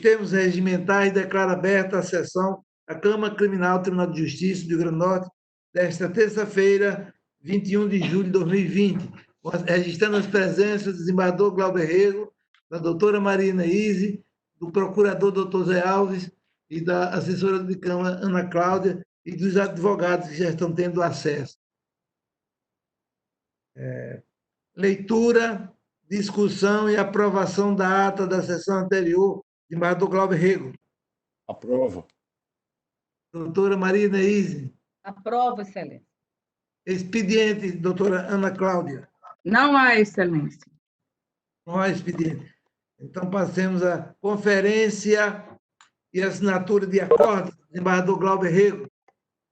termos regimentais, declara aberta a sessão da Câmara Criminal do Tribunal de Justiça do Rio Grande do Norte, desta terça-feira, 21 de julho de 2020, registrando as presenças do desembargador Glauber Rego, da doutora Marina Izzi, do procurador doutor Zé Alves e da assessora de Câmara Ana Cláudia e dos advogados que já estão tendo acesso. Leitura, discussão e aprovação da ata da sessão anterior, desembargador Glauber Rego. Aprovo. Doutora Marina Izzi. Aprovo, excelência. Expediente, doutora Ana Cláudia. Não há, excelência. Não há expediente. Então, passemos à conferência e assinatura de acordo. Desembargador Glauber Rego.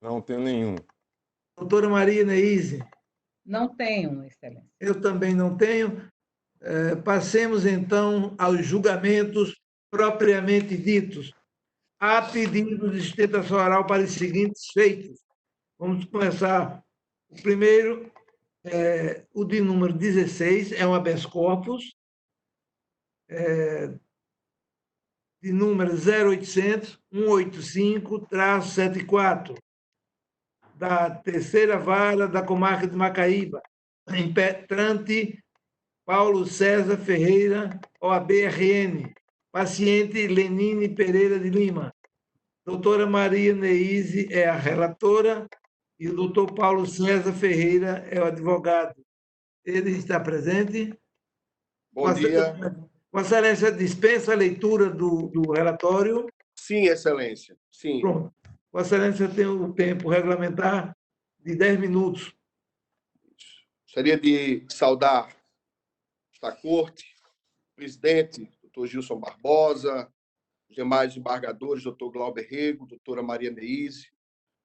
Não tenho nenhum. Doutora Marina Izzi. Não tenho, excelência. Eu também não tenho. Passemos, então, aos julgamentos propriamente ditos. Há pedido de sustentação oral para os seguintes feitos. Vamos começar. O primeiro, o de número 16, é um habeas corpus, de número 0800-185-74, da terceira vara da comarca de Macaíba, impetrante Paulo César Ferreira, OAB-RN, paciente Lenine Pereira de Lima. Doutora Maria Neise é a relatora e o doutor Paulo César Ferreira é o advogado. Ele está presente? Bom dia. Vossa Excelência dispensa a leitura do relatório? Sim, Excelência. Sim. Pronto. Vossa Excelência tem o tempo regulamentar de 10 minutos. Gostaria de saudar esta corte, o presidente, doutor Gilson Barbosa, os demais embargadores, doutor Glauber Rego, doutora Maria Neise,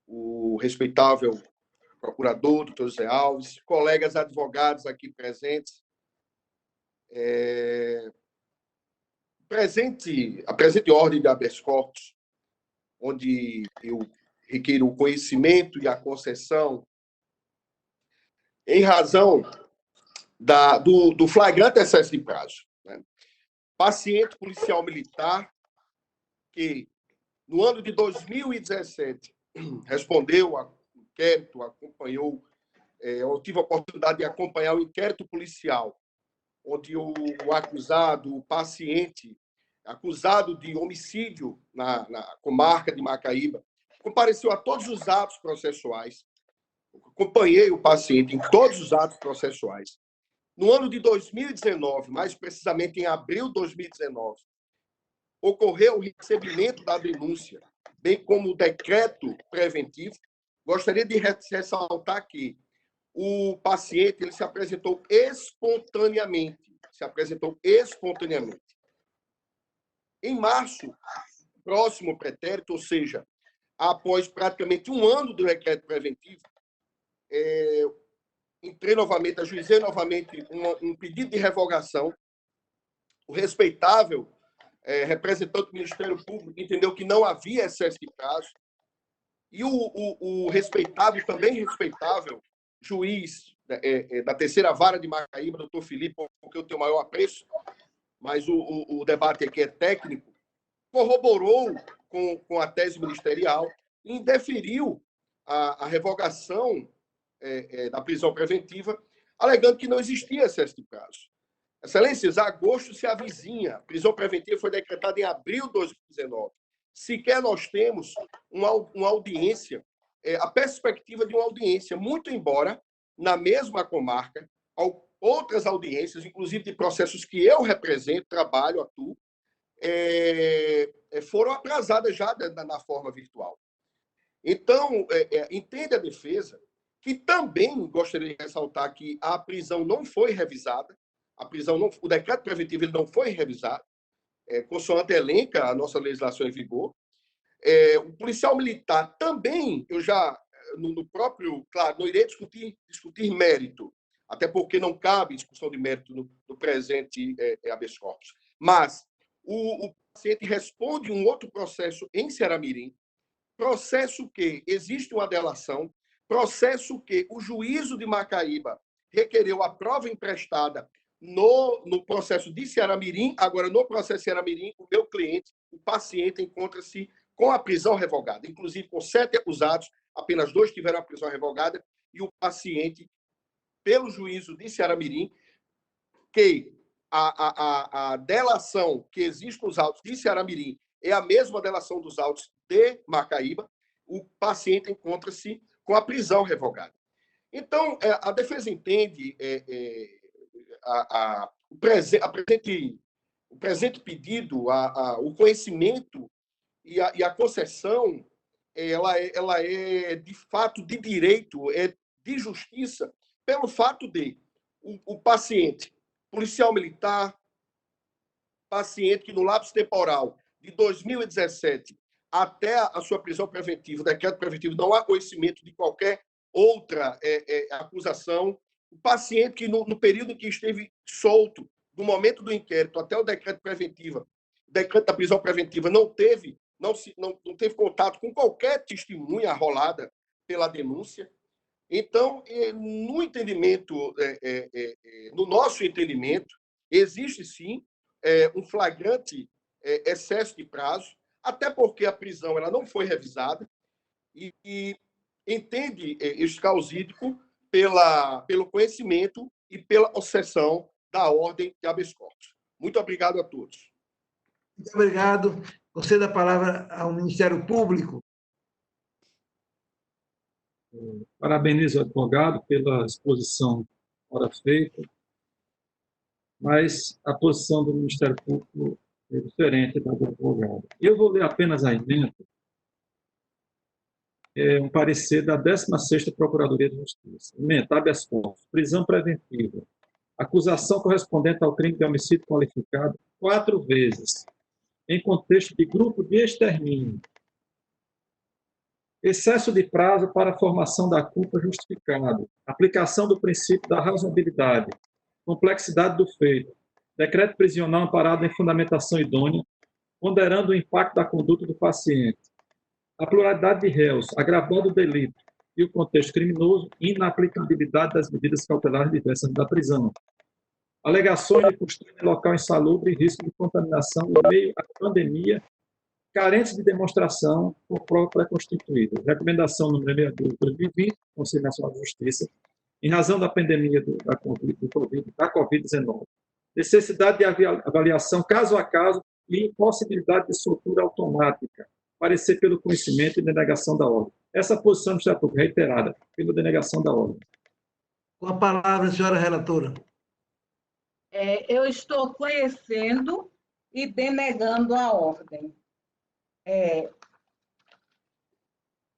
o respeitável procurador, doutor Zé Alves, colegas advogados aqui presentes. A presente ordem de habeas corpus, onde eu requeiro o conhecimento e a concessão em razão do flagrante excesso de prazo. Né? Paciente policial militar que, no ano de 2017, respondeu ao inquérito, acompanhou, eu tive a oportunidade de acompanhar o inquérito policial, onde o acusado, o paciente, acusado de homicídio na comarca de Macaíba, compareceu a todos os atos processuais. Acompanhei o paciente em todos os atos processuais. No ano de 2019, mais precisamente em abril de 2019, ocorreu o recebimento da denúncia, bem como o decreto preventivo. Gostaria de ressaltar que o paciente ele se apresentou espontaneamente. Em março, próximo pretérito, ou seja, após praticamente um ano do decreto preventivo, ajuizei novamente um pedido de revogação. O respeitável representante do Ministério Público entendeu que não havia excesso de prazo. E o respeitável, também respeitável, juiz da terceira vara de Macaíba, doutor Felipe, porque eu tenho maior apreço, mas o debate aqui é técnico, corroborou com a tese ministerial e indeferiu a revogação da prisão preventiva, alegando que não existia excesso de prazo. Excelências, agosto se avizinha. A prisão preventiva foi decretada em abril de 2019. Sequer nós temos uma audiência, a perspectiva de uma audiência, muito embora, na mesma comarca, outras audiências, inclusive de processos que eu represento, trabalho, atuo, foram atrasadas já na forma virtual. Então, entende a defesa que também gostaria de ressaltar que a prisão não foi revisada, o decreto preventivo ele não foi revisado, consoante elenca a nossa legislação em vigor. O policial militar também, eu já, no próprio, claro, não irei discutir mérito, até porque não cabe discussão de mérito no presente habeas corpus. Mas o paciente responde um outro processo em Ceará-Mirim, processo que existe uma delação, processo que o juízo de Macaíba requereu a prova emprestada no processo de Ceará-Mirim. Agora, no processo de Ceará-Mirim, o meu cliente o paciente encontra-se com a prisão revogada. Inclusive, com 7 acusados, apenas 2 tiveram a prisão revogada e o paciente, pelo juízo de Ceará-Mirim, que a delação que existe nos autos de Ceará-Mirim é a mesma delação dos autos de Macaíba, o paciente encontra-se com a prisão revogada. Então, a defesa entende o presente pedido, o conhecimento e a concessão, ela é de fato de direito, é de justiça, pelo fato de o paciente, policial militar, paciente que no lapso temporal de 2017 até a sua prisão preventiva, o decreto preventivo, não há conhecimento de qualquer outra acusação. O paciente que, no período em que esteve solto, do momento do inquérito até o decreto preventivo, o decreto da prisão preventiva, não teve contato com qualquer testemunha arrolada pela denúncia. Então, no entendimento, no nosso entendimento, existe sim um flagrante excesso de prazo, até porque a prisão ela não foi revisada e entende este causídico pelo conhecimento e pela concessão da ordem de habeas corpus. Muito obrigado a todos. Muito obrigado. Concedo a palavra ao Ministério Público. Parabenizo o advogado pela exposição hora feita, mas a posição do Ministério Público é diferente da do advogado. Eu vou ler apenas a emenda, um parecer da 16ª Procuradoria de Justiça. Emenda, habeas corpus, prisão preventiva, acusação correspondente ao crime de homicídio qualificado 4 vezes, em contexto de grupo de extermínio. Excesso de prazo para a formação da culpa justificado. Aplicação do princípio da razoabilidade. Complexidade do feito. Decreto prisional amparado em fundamentação idônea, ponderando o impacto da conduta do paciente. A pluralidade de réus, agravando o delito e o contexto criminoso, inaplicabilidade das medidas cautelares diversas da prisão. Alegações de costume em local insalubre e risco de contaminação em meio à pandemia, carentes de demonstração por prova pré-constituída. Recomendação número 62 de 2020, Conselho Nacional de Justiça, em razão da pandemia da Covid-19. Necessidade de avaliação caso a caso e impossibilidade de soltura automática, parecer pelo conhecimento e denegação da ordem. Essa posição do Ministério Público reiterada pela denegação da ordem. Com a palavra, senhora relatora. Eu estou conhecendo e denegando a ordem.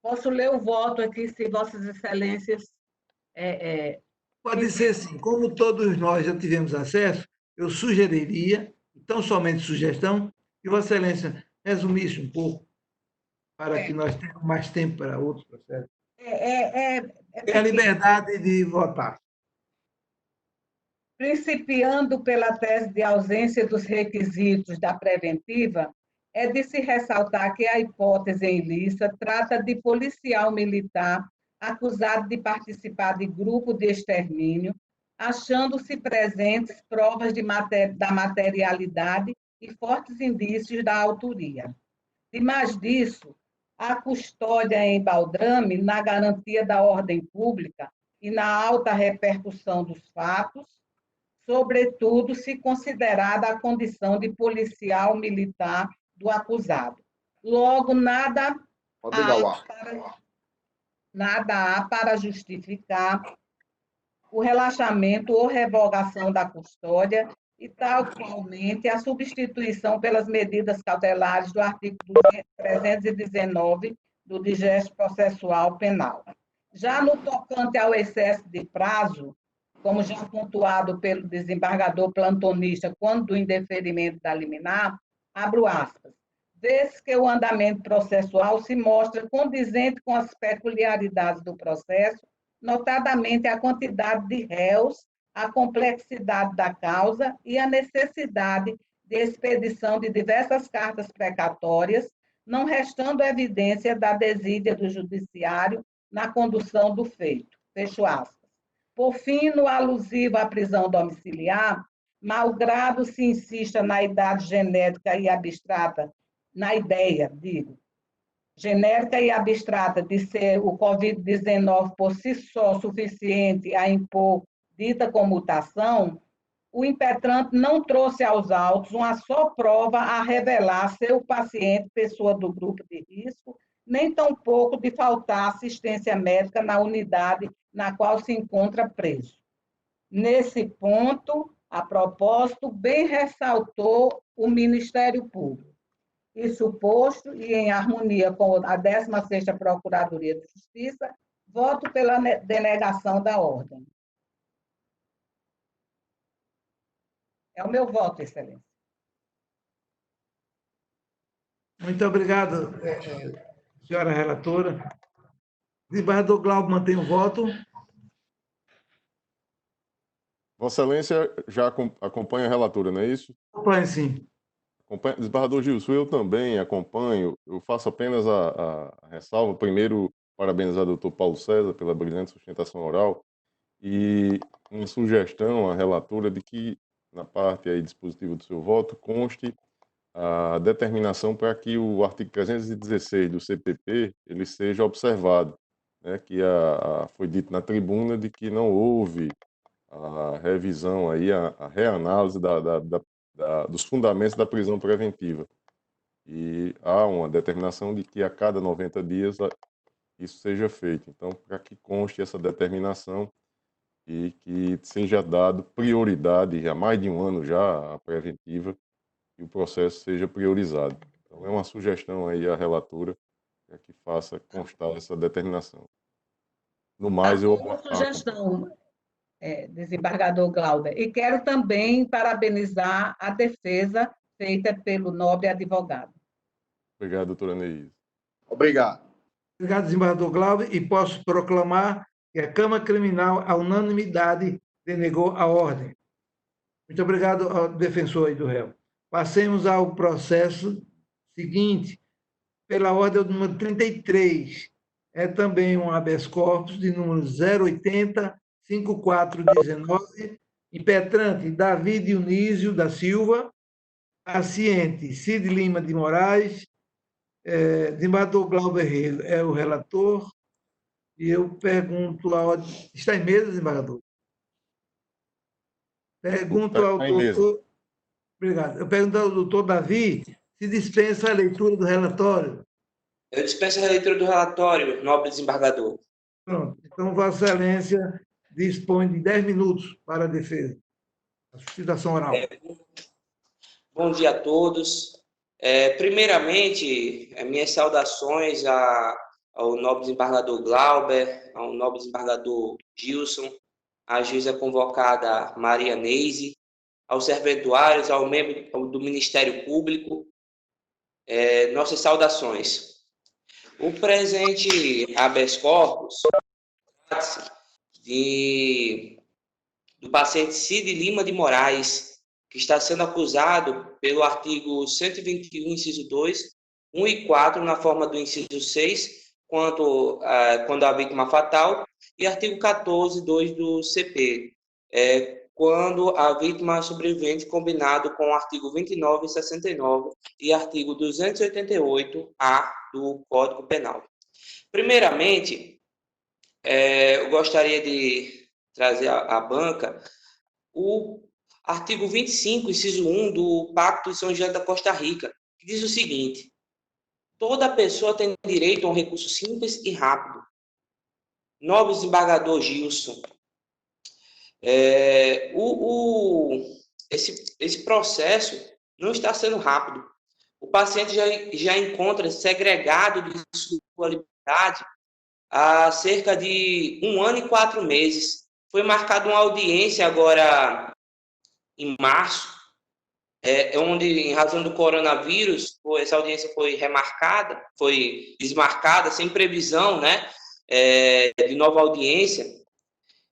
Posso ler o voto aqui, se Vossas Excelências... Pode ser sim. Como todos nós já tivemos acesso, eu sugeriria, tão somente sugestão, que Vossa Excelência resumisse um pouco, para que nós tenhamos mais tempo para outros processos. Tem a liberdade de votar. Principiando pela tese de ausência dos requisitos da preventiva, é de se ressaltar que a hipótese em lista trata de policial militar acusado de participar de grupo de extermínio, achando-se presentes provas da materialidade e fortes indícios da autoria. Demais disso, a custódia em baldrame, na garantia da ordem pública e na alta repercussão dos fatos, sobretudo se considerada a condição de policial militar do acusado. Logo, nada há para justificar o relaxamento ou revogação da custódia e, tal qualmente, a substituição pelas medidas cautelares do artigo 319 do Digesto Processual Penal. Já no tocante ao excesso de prazo, como já pontuado pelo desembargador plantonista quando do indeferimento da liminar, abro aspas, vez que o andamento processual se mostra condizente com as peculiaridades do processo, notadamente a quantidade de réus, a complexidade da causa e a necessidade de expedição de diversas cartas precatórias, não restando evidência da desídia do judiciário na condução do feito. Fecho aspas. Por fim, no alusivo à prisão domiciliar, malgrado se insista na idade genética e abstrata na ideia, digo, genérica e abstrata de ser o Covid-19 por si só suficiente a impor dita comutação, o impetrante não trouxe aos autos uma só prova a revelar ser o paciente pessoa do grupo de risco, nem tampouco de faltar assistência médica na unidade na qual se encontra preso. Nesse ponto, a propósito, bem ressaltou o Ministério Público. Isso posto, e em harmonia com a 16ª Procuradoria de Justiça, voto pela denegação da ordem. É o meu voto, Excelência. Muito obrigado, senhora relatora. Desembargador Glauber mantém o voto. Vossa Excelência já acompanha a relatora, não é isso? Acompanhe, sim. Desembargador Gilson, eu também acompanho. Eu faço apenas a ressalva. Primeiro, parabenizar o doutor Paulo César pela brilhante sustentação oral e uma sugestão à relatora de que, na parte aí dispositiva do seu voto, conste a determinação para que o artigo 316 do CPP ele seja observado, né? Que foi dito na tribuna de que não houve a revisão aí, a reanálise dos fundamentos da prisão preventiva. E há uma determinação de que a cada 90 dias isso seja feito. Então, para que conste essa determinação e que seja dado prioridade, há mais de um ano já, a preventiva, e o processo seja priorizado. Então, é uma sugestão aí à relatora para que faça constar essa determinação. No mais, eu... Uma sugestão, desembargador Glauber, e quero também parabenizar a defesa feita pelo nobre advogado. Obrigado, doutora Neise. Obrigado. Obrigado, desembargador Glauber, e posso proclamar que a Câmara Criminal, à unanimidade, denegou a ordem. Muito obrigado ao defensor aí do réu. Passemos ao processo seguinte, pela ordem do número 33. É também um habeas corpus de número 080-5419, impetrante Davi Dionísio da Silva, paciente Cid Lima de Moraes, desembargador Glauber é o relator, e eu pergunto a ordem... Está em mesa, desembargador? Pergunto ao doutor... Obrigado. Eu pergunto ao doutor Davi se dispensa a leitura do relatório. Eu dispenso a leitura do relatório, nobre desembargador. Pronto. Então, Vossa Excelência dispõe de 10 minutos para a defesa. A sustentação oral. Bom dia a todos. Primeiramente, minhas saudações ao nobre desembargador Glauber, ao nobre desembargador Gilson, à juíza convocada Maria Neise, aos serventuários, ao membro do Ministério Público, nossas saudações. O presente habeas corpus trata-se do paciente Cid Lima de Moraes, que está sendo acusado pelo artigo 121, inciso 2, 1 e 4, na forma do inciso 6, quando a vítima fatal, e artigo 14, 2 do CP, quando a vítima sobrevivente, combinado com o artigo 29 e 69 e artigo 288-A do Código Penal. Primeiramente, eu gostaria de trazer à banca o artigo 25, inciso 1 do Pacto de São José da Costa Rica, que diz o seguinte: toda pessoa tem direito a um recurso simples e rápido. Nobre desembargador Gilson, esse processo não está sendo rápido. O paciente já encontra segregado de sua liberdade há cerca de 1 ano e 4 meses. Foi marcada uma audiência agora em março, onde, em razão do coronavírus, essa audiência foi remarcada, foi desmarcada, sem previsão, né, de nova audiência.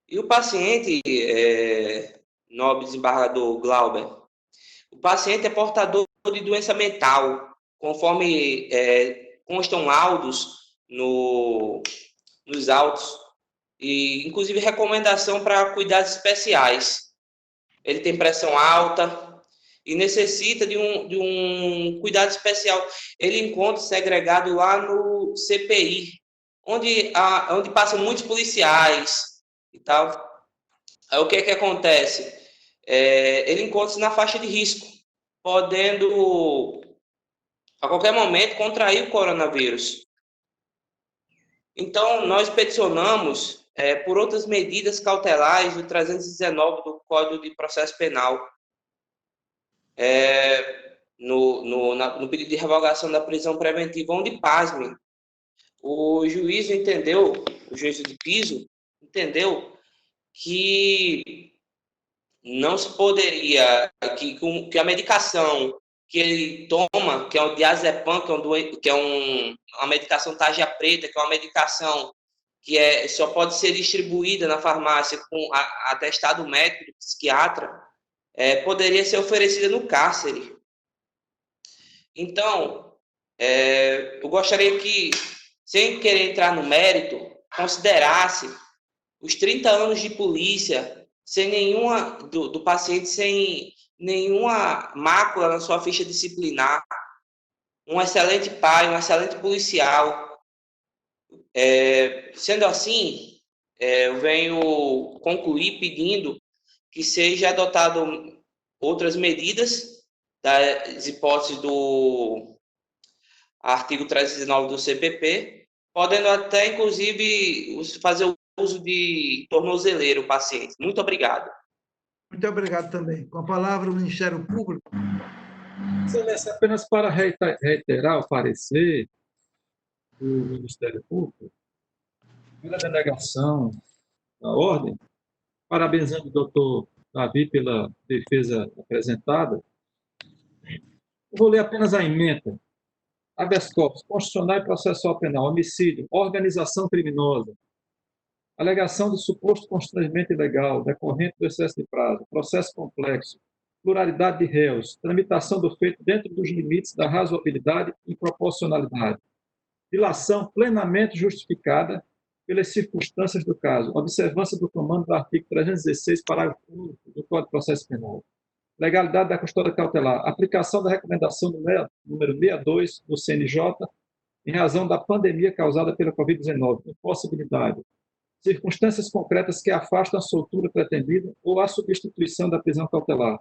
E o paciente, nobre desembargador Glauber, o paciente é portador de doença mental, conforme constam laudos nos autos, e inclusive recomendação para cuidados especiais. Ele tem pressão alta e necessita de um cuidado especial. Ele encontra segregado lá no CPI, onde passam muitos policiais e tal. Aí o que acontece? Ele encontra-se na faixa de risco, podendo, a qualquer momento, contrair o coronavírus. Então, nós peticionamos por outras medidas cautelares do 319 do Código de Processo Penal, no pedido de revogação da prisão preventiva, onde, pasmem, o juiz de piso entendeu que não se poderia, que a medicação que ele toma, que é o diazepam, que é uma medicação tarja preta, que é uma medicação que só pode ser distribuída na farmácia com atestado médico do psiquiatra, poderia ser oferecida no cárcere. Então, eu gostaria que, sem querer entrar no mérito, considerasse os 30 anos de polícia sem nenhuma do paciente, sem nenhuma mácula na sua ficha disciplinar, um excelente pai, um excelente policial. Sendo assim, eu venho concluir pedindo que seja adotado outras medidas das hipóteses do artigo 319 do CPP, podendo até, inclusive, fazer o uso de tornozeleiro o paciente. Muito obrigado. Muito obrigado também. Com a palavra, o Ministério Público. Excelência, apenas para reiterar o parecer do Ministério Público, pela denegação da ordem, parabenizando o doutor Davi pela defesa apresentada, eu vou ler apenas a ementa. Habeas corpus, constitucional e processual penal, homicídio, organização criminosa, alegação de suposto constrangimento ilegal, decorrente do excesso de prazo, processo complexo, pluralidade de réus, tramitação do feito dentro dos limites da razoabilidade e proporcionalidade, dilação plenamente justificada pelas circunstâncias do caso, observância do comando do artigo 316, parágrafo único do Código de Processo Penal, legalidade da custódia cautelar, aplicação da recomendação número 62 do CNJ em razão da pandemia causada pela Covid-19, impossibilidade, circunstâncias concretas que afastam a soltura pretendida ou a substituição da prisão cautelar,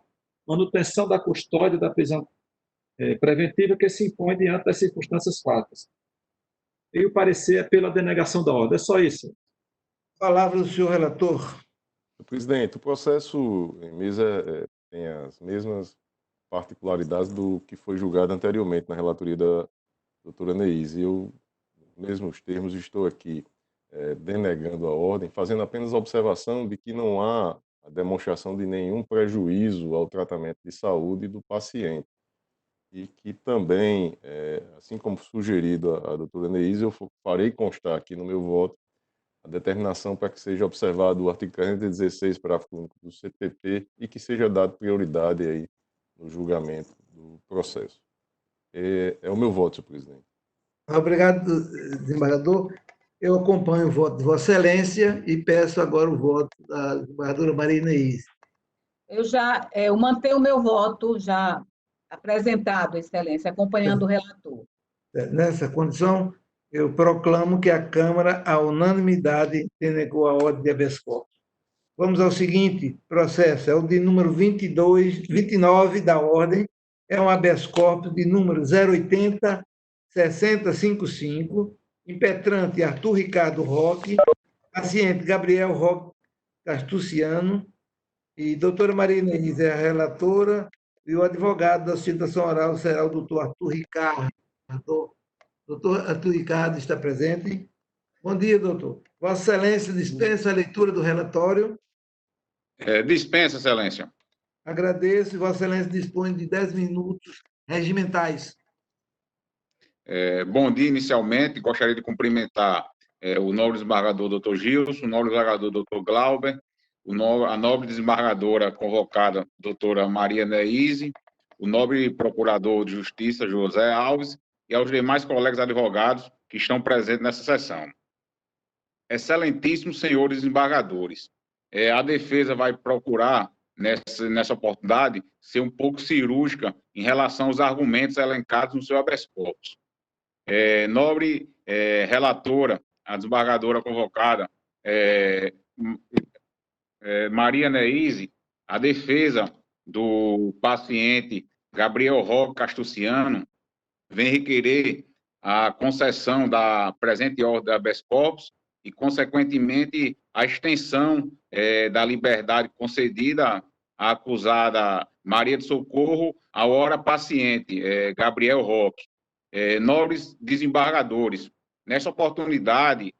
manutenção da custódia da prisão preventiva que se impõe diante das circunstâncias fáticas. E o parecer é pela denegação da ordem. É só isso. Palavra do senhor relator. Presidente, o processo em mesa tem as mesmas particularidades do que foi julgado anteriormente na relatoria da doutora Neise. Eu, nos mesmos termos, estou aqui denegando a ordem, fazendo apenas a observação de que não há a demonstração de nenhum prejuízo ao tratamento de saúde do paciente. E que também, assim como sugerido a doutora Neise, eu farei constar aqui no meu voto a determinação para que seja observado o artigo 316, parágrafo único do CPP, e que seja dado prioridade aí no julgamento do processo. É o meu voto, senhor presidente. Obrigado, desembargador. Eu acompanho o voto de Vossa Excelência e peço agora o voto da desembargadora Maria Inês. Eu mantenho o meu voto já apresentado, Excelência, acompanhando o relator. Nessa condição, eu proclamo que a Câmara, à unanimidade, denegou a ordem de habeas corpus. Vamos ao seguinte processo, é o de número 29 da ordem, é um habeas corpus de número 080-6055, impetrante Arthur Ricardo Roque, paciente Gabriel Roque Castuciano, e doutora Maria Inês é a relatora, e o advogado da sustentação oral será o doutor Arthur Ricardo. Doutor Arthur Ricardo está presente. Bom dia, doutor. Vossa Excelência dispensa a leitura do relatório? Dispensa, Excelência. Agradeço, e Vossa Excelência dispõe de 10 minutos regimentais. Bom dia, inicialmente. Gostaria de cumprimentar o nobre desembargador doutor Gilson, o nobre desembargador doutor Glauber, a nobre desembargadora convocada, doutora Maria Neise, o nobre procurador de Justiça, José Alves, e aos demais colegas advogados que estão presentes nessa sessão. Excelentíssimos senhores desembargadores, a defesa vai procurar nessa oportunidade, ser um pouco cirúrgica em relação aos argumentos elencados no seu habeas corpus. Nobre relatora, a desembargadora convocada, Maria Neise, a defesa do paciente Gabriel Roque Castuciano vem requerer a concessão da presente ordem de habeas corpus e, consequentemente, a extensão da liberdade concedida à acusada Maria de Socorro ao ora paciente, Gabriel Roque. Nobres desembargadores, nessa oportunidade,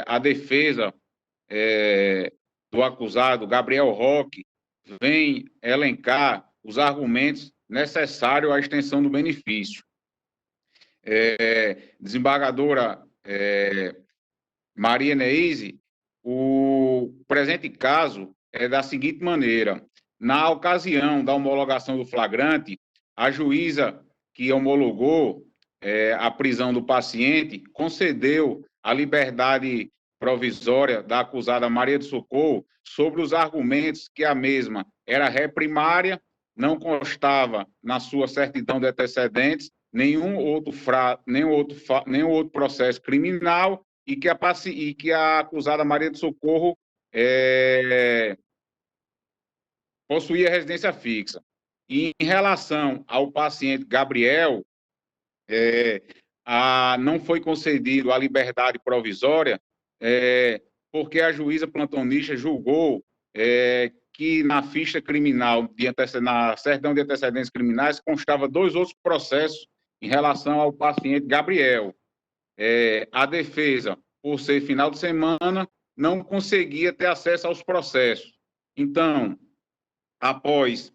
a defesa do acusado Gabriel Roque vem elencar os argumentos necessários à extensão do benefício. Desembargadora Maria Neise, o presente caso é da seguinte maneira: na ocasião da homologação do flagrante, a juíza que homologou a prisão do paciente concedeu a liberdade provisória da acusada Maria de Socorro sobre os argumentos que a mesma era ré primária, não constava na sua certidão de antecedentes nenhum outro processo criminal e que a acusada Maria de Socorro possuía residência fixa. E em relação ao paciente Gabriel, não foi concedido a liberdade provisória porque a juíza plantonista julgou que na ficha criminal, na certidão de antecedentes criminais, constava 2 outros processos em relação ao paciente Gabriel. A defesa, por ser final de semana, não conseguia ter acesso aos processos. Então, após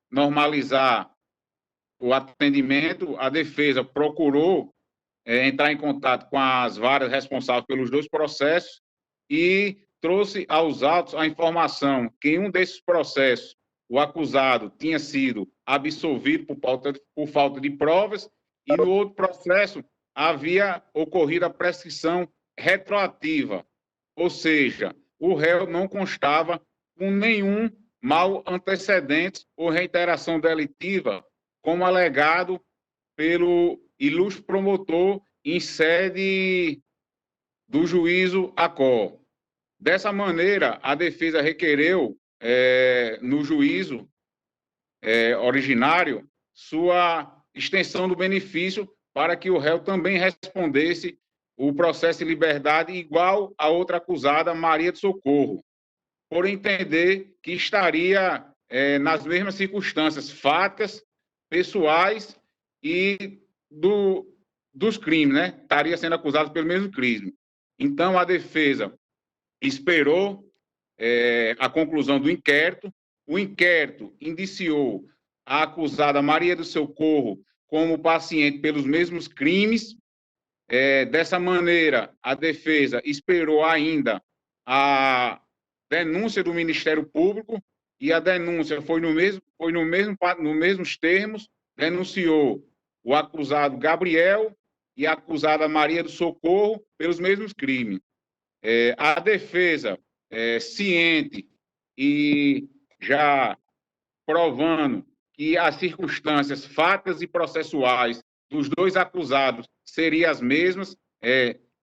normalizar o atendimento, a defesa procurou entrar em contato com as varas responsáveis pelos 2 processos e trouxe aos autos a informação que em um desses processos o acusado tinha sido absolvido por falta de provas e no outro processo havia ocorrido a prescrição retroativa, ou seja, o réu não constava com nenhum mal antecedente ou reiteração delitiva, como alegado pelo ilustre promotor em sede do juízo ACOR. Dessa maneira, a defesa requereu, no juízo originário, sua extensão do benefício para que o réu também respondesse o processo de liberdade igual a outra acusada, Maria de Socorro, por entender que estaria nas mesmas circunstâncias fáticas, pessoais e dos crimes, né? Estaria sendo acusado pelo mesmo crime. Então, a defesa esperou a conclusão do inquérito. O inquérito indiciou a acusada Maria do Socorro como paciente pelos mesmos crimes. Dessa maneira, a defesa esperou ainda a denúncia do Ministério Público e a denúncia foi nos mesmos termos, denunciou o acusado Gabriel e a acusada Maria do Socorro pelos mesmos crimes. A defesa, ciente e já provando que as circunstâncias fáticas e processuais dos 2 acusados seriam as mesmas,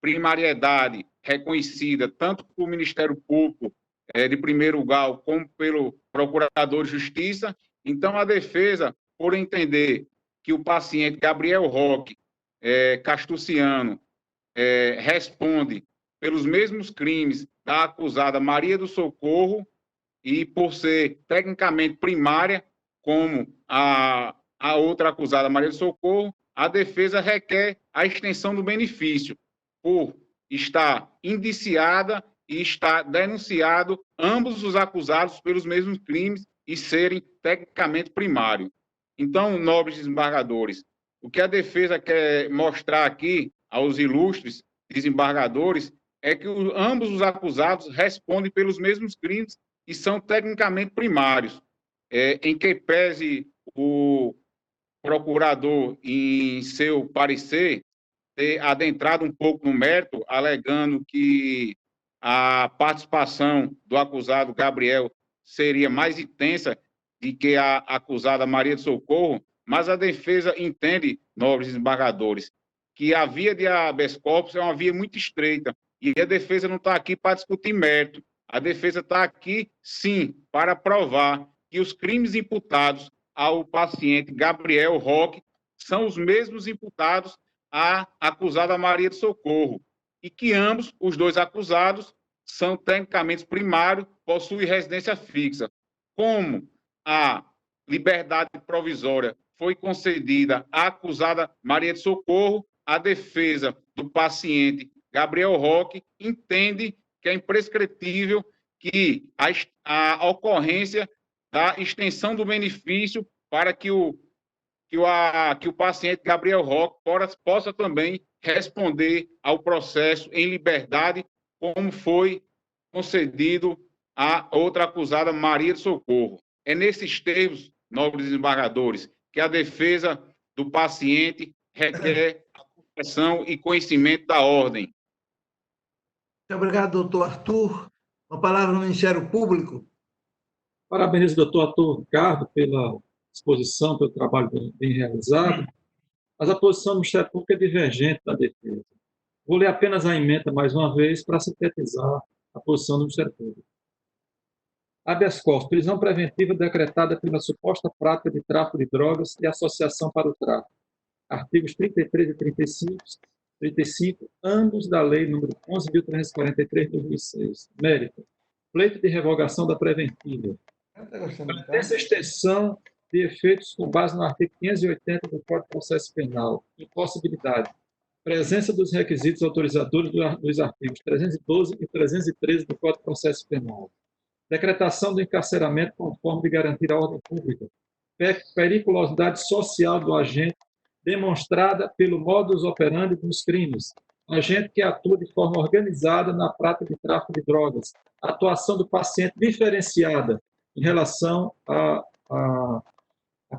primariedade reconhecida tanto pelo Ministério Público de primeiro grau como pelo Procurador de Justiça. Então, a defesa, por entender que o paciente Gabriel Roque Castuciano responde pelos mesmos crimes da acusada Maria do Socorro e por ser tecnicamente primária, como a outra acusada Maria do Socorro, a defesa requer a extensão do benefício por estar indiciada e estar denunciado ambos os acusados pelos mesmos crimes e serem tecnicamente primários. Então, nobres desembargadores, o que a defesa quer mostrar aqui aos ilustres desembargadores é que ambos os acusados respondem pelos mesmos crimes e são tecnicamente primários, em que pese o procurador, em seu parecer, ter adentrado um pouco no mérito, alegando que a participação do acusado Gabriel seria mais intensa do que a acusada Maria de Socorro, mas a defesa entende, nobres desembargadores, que a via de habeas corpus é uma via muito estreita e a defesa não está aqui para discutir mérito. A defesa está aqui, sim, para provar que os crimes imputados ao paciente Gabriel Roque são os mesmos imputados à acusada Maria de Socorro e que ambos, os dois acusados, são tecnicamente primários, possuem residência fixa. Como a liberdade provisória foi concedida à acusada Maria de Socorro, a defesa do paciente Gabriel Roque entende que é imprescritível que a ocorrência da extensão do benefício para que o paciente Gabriel Roque possa também responder ao processo em liberdade, como foi concedido à outra acusada, Maria de Socorro. É nesses termos, nobres desembargadores, que a defesa do paciente requer a compreensão e conhecimento da ordem. Muito obrigado, doutor Arthur. Uma palavra no Ministério Público. Parabenizo o doutor Arthur Ricardo pela exposição, pelo trabalho bem realizado, mas a posição do Ministério Público é divergente da defesa. Vou ler apenas a emenda mais uma vez para sintetizar a posição do Ministério Público. Habeas corpus, prisão preventiva decretada pela suposta prática de tráfico de drogas e associação para o tráfico. Artigos 33 e 35, ambos da Lei nº 11.343, de 2006. Mérito: pleito de revogação da preventiva. Essa extensão de efeitos com base no artigo 580 do Código de Processo Penal. Impossibilidade: presença dos requisitos autorizadores dos artigos 312 e 313 do Código de Processo Penal. Decretação do encarceramento conforme de garantir a ordem pública. Periculosidade social do agente demonstrada pelo modus operandi dos crimes. Agente que atua de forma organizada na prática de tráfico de drogas. Atuação do paciente diferenciada em relação a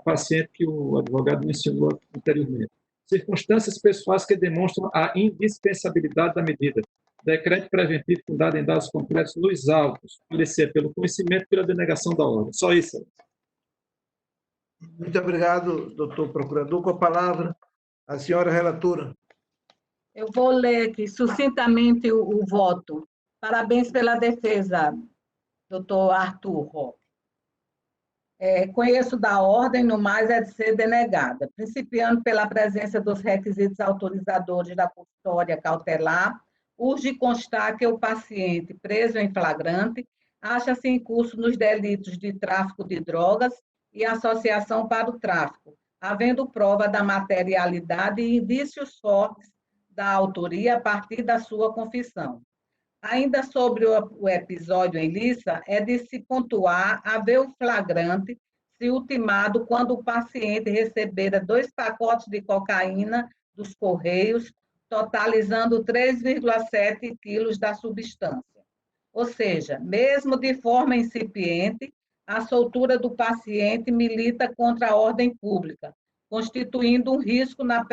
paciente que o advogado mencionou anteriormente. Circunstâncias pessoais que demonstram a indispensabilidade da medida. Decreto preventivo fundado em dados concretos nos autos, parecer pelo conhecimento e pela denegação da ordem. Só isso. Muito obrigado, doutor procurador. Com a palavra, a senhora relatora. Eu vou ler aqui sucintamente o voto. Parabéns pela defesa, doutor Arthur Roque. Conheço da ordem, no mais é de ser denegada, principiando pela presença dos requisitos autorizadores da custódia cautelar, urge constar que o paciente preso em flagrante acha-se em curso nos delitos de tráfico de drogas e associação para o tráfico, havendo prova da materialidade e indícios fortes da autoria a partir da sua confissão. Ainda sobre o episódio em Lissa, é de se pontuar haver o flagrante se ultimado quando o paciente recebera 2 pacotes de cocaína dos Correios, totalizando 3,7 quilos da substância. Ou seja, mesmo de forma incipiente, a soltura do paciente milita contra a ordem pública, constituindo um risco na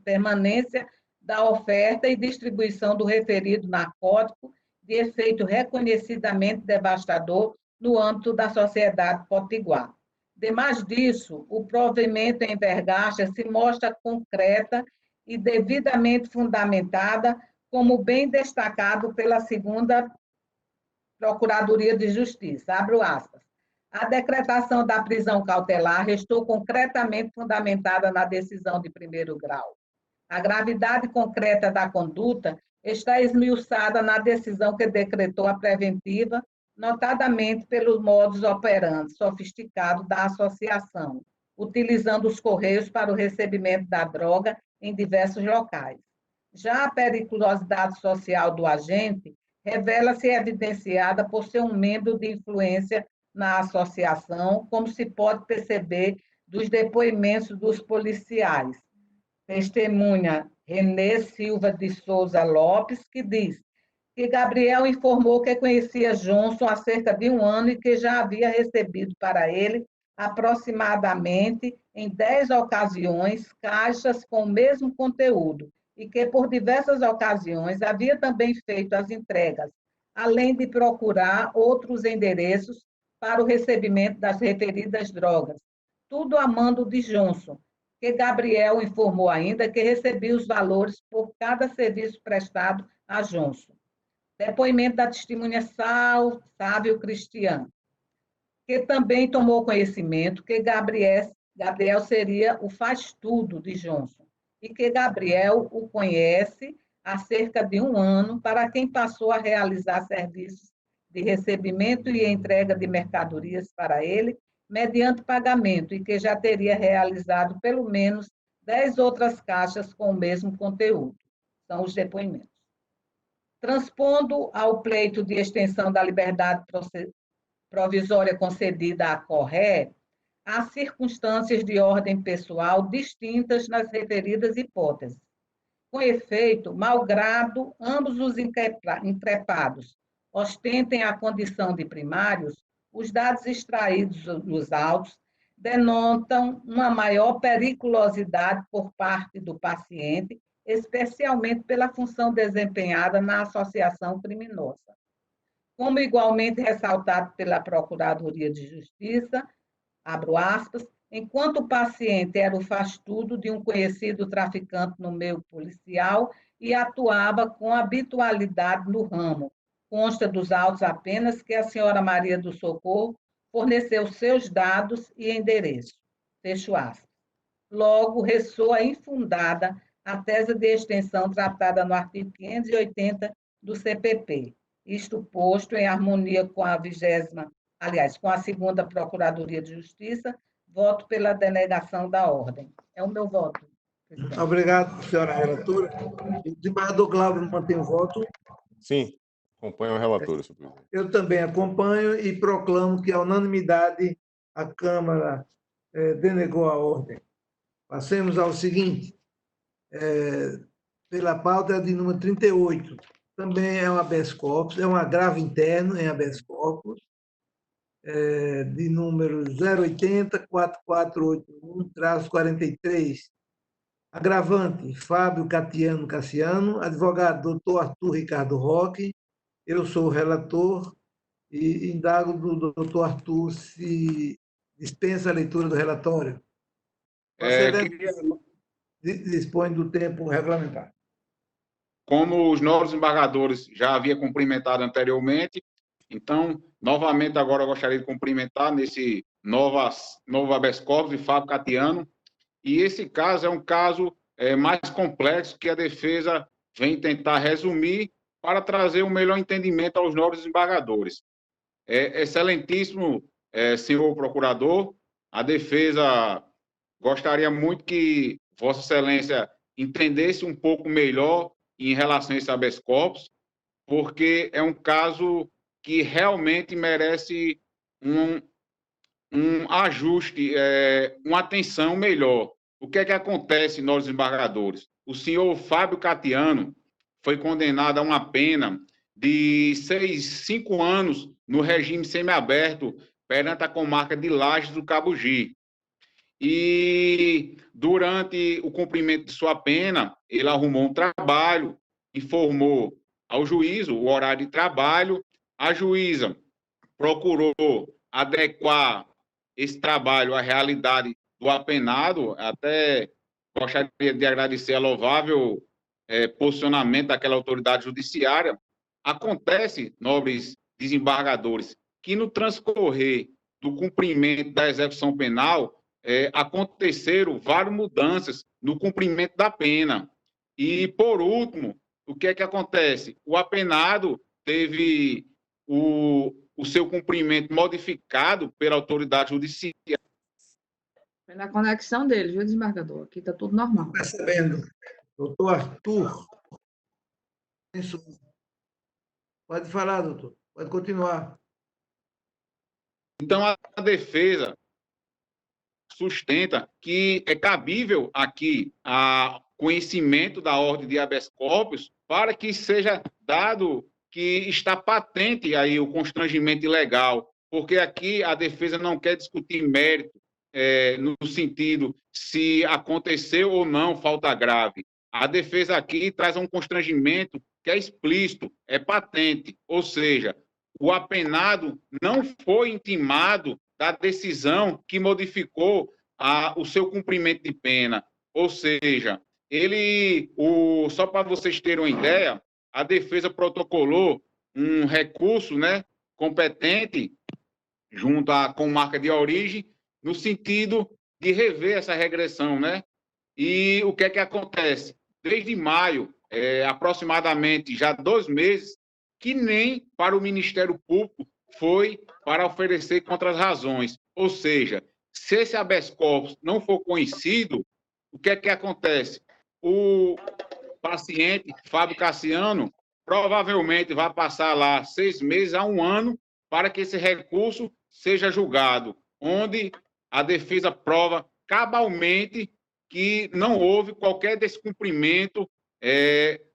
permanência da oferta e distribuição do referido narcótico de efeito reconhecidamente devastador no âmbito da sociedade potiguar. Demais disso, o provimento em vergasta se mostra concreta e devidamente fundamentada, como bem destacado pela 2ª Procuradoria de Justiça. Abro aspas. A decretação da prisão cautelar restou concretamente fundamentada na decisão de 1º grau. A gravidade concreta da conduta está esmiuçada na decisão que decretou a preventiva, notadamente pelos modus operandi sofisticado da associação, utilizando os Correios para o recebimento da droga em diversos locais. Já a periculosidade social do agente revela-se evidenciada por ser um membro de influência na associação, como se pode perceber dos depoimentos dos policiais. Testemunha Renê Silva de Souza Lopes, que diz que Gabriel informou que conhecia Johnson há cerca de 1 ano e que já havia recebido para ele aproximadamente em 10 ocasiões caixas com o mesmo conteúdo e que por diversas ocasiões havia também feito as entregas além de procurar outros endereços para o recebimento das referidas drogas. Tudo a mando de Johnson, que Gabriel informou ainda que recebia os valores por cada serviço prestado a Johnson. Depoimento da testemunha Sávio Cristiano, que também tomou conhecimento que Gabriel seria o faz-tudo de Johnson e que Gabriel o conhece há cerca de 1 ano, para quem passou a realizar serviços de recebimento e entrega de mercadorias para ele, mediante pagamento, e que já teria realizado pelo menos 10 outras caixas com o mesmo conteúdo. São os depoimentos. Transpondo ao pleito de extensão da liberdade provisória concedida à Corré, há circunstâncias de ordem pessoal distintas nas referidas hipóteses. Com efeito, malgrado ambos os increpados ostentem a condição de primários, os dados extraídos dos autos denotam uma maior periculosidade por parte do paciente, especialmente pela função desempenhada na associação criminosa. Como igualmente ressaltado pela Procuradoria de Justiça, abro aspas, enquanto o paciente era o faz-tudo de um conhecido traficante no meio policial e atuava com habitualidade no ramo. Consta dos autos apenas que a senhora Maria do Socorro forneceu seus dados e endereço. Fecho aspas. Logo, ressoa infundada a tese de extensão tratada no artigo 580 do CPP, isto posto em harmonia com a com a 2ª Procuradoria de Justiça, voto pela denegação da ordem. É o meu voto, presidente. Obrigado, senhora relatora. O desembargador Glauber mantém o voto. Sim, acompanho o relator, senhor presidente. Eu também acompanho e proclamo que, à unanimidade, a Câmara denegou a ordem. Passemos ao seguinte. Pela pauta de número 38. Também é um habeas corpus, é um agravo interno em habeas corpus, de número 080-4481-43. Agravante, Fábio Catiano Cassiano, advogado doutor Arthur Ricardo Roque. Eu sou o relator e indago do doutor Arthur se dispensa a leitura do relatório. Dispõe do tempo regulamentar. Como os novos embargadores já havia cumprimentado anteriormente, então, novamente, agora eu gostaria de cumprimentar nesse novo habeas corpus de Fábio Catiano. E esse caso é um caso mais complexo que a defesa vem tentar resumir para trazer um melhor entendimento aos novos desembargadores. Excelentíssimo senhor procurador, a defesa gostaria muito que Vossa Excelência entendesse um pouco melhor em relação a esse habeas corpus, porque é um caso que realmente merece um ajuste, uma atenção melhor. O que é que acontece, nós desembargadores? O senhor Fábio Catiano foi condenado a uma pena de 5 anos no regime semiaberto perante a comarca de Lages do Cabugi. E durante o cumprimento de sua pena, ele arrumou um trabalho, informou ao juízo o horário de trabalho, a juíza procurou adequar esse trabalho à realidade do apenado. Até gostaria de agradecer a louvável posicionamento daquela autoridade judiciária. Acontece, nobres desembargadores, que no transcorrer do cumprimento da execução penal, aconteceram várias mudanças no cumprimento da pena. E, por último, o que é que acontece? O apenado teve o seu cumprimento modificado pela autoridade judiciária. Foi na conexão dele, viu, desembargador? Aqui está tudo normal. Percebendo. Doutor Arthur. Isso. Pode falar, doutor. Pode continuar. Então, a defesa sustenta que é cabível aqui a conhecimento da ordem de habeas corpus para que seja dado que está patente aí o constrangimento ilegal, porque aqui a defesa não quer discutir mérito no sentido se aconteceu ou não falta grave. a defesa aqui traz um constrangimento que é explícito, é patente, ou seja, o apenado não foi intimado da decisão que modificou o seu cumprimento de pena, ou seja, só para vocês terem uma ideia, a defesa protocolou um recurso, né, competente junto à comarca de origem, no sentido de rever essa regressão, né? E o que é que acontece? Desde maio, aproximadamente já 2 meses, que nem para o Ministério Público foi para oferecer contra as razões. Ou seja, se esse habeas corpus não for conhecido, o que é que acontece? O paciente, Fábio Cassiano, provavelmente vai passar lá 6 meses a 1 ano para que esse recurso seja julgado, onde a defesa prova cabalmente que não houve qualquer descumprimento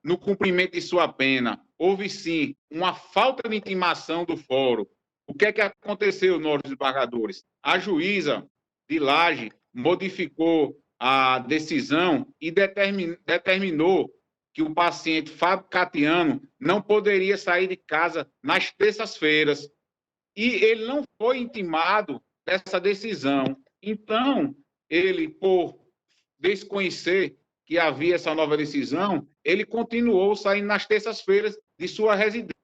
no cumprimento de sua pena. Houve, sim, uma falta de intimação do fórum. O que é que aconteceu, nobres desembargadores? A juíza de Laje modificou a decisão e determinou que o paciente Fábio Cassiano não poderia sair de casa nas terças-feiras. E ele não foi intimado dessa decisão. Então, ele, por desconhecer que havia essa nova decisão, ele continuou saindo nas terças-feiras de sua residência,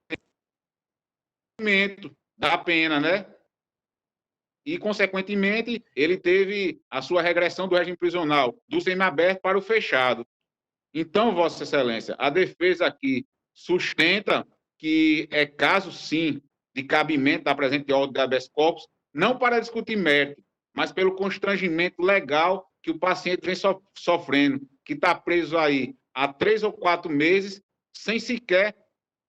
da pena, né? E, consequentemente, ele teve a sua regressão do regime prisional, do semiaberto para o fechado. Então, Vossa Excelência, a defesa aqui sustenta que é caso, sim, de cabimento da presente ordem de habeas corpus, não para discutir mérito, mas pelo constrangimento legal que o paciente vem sofrendo, que está preso aí há 3 ou 4 meses, sem sequer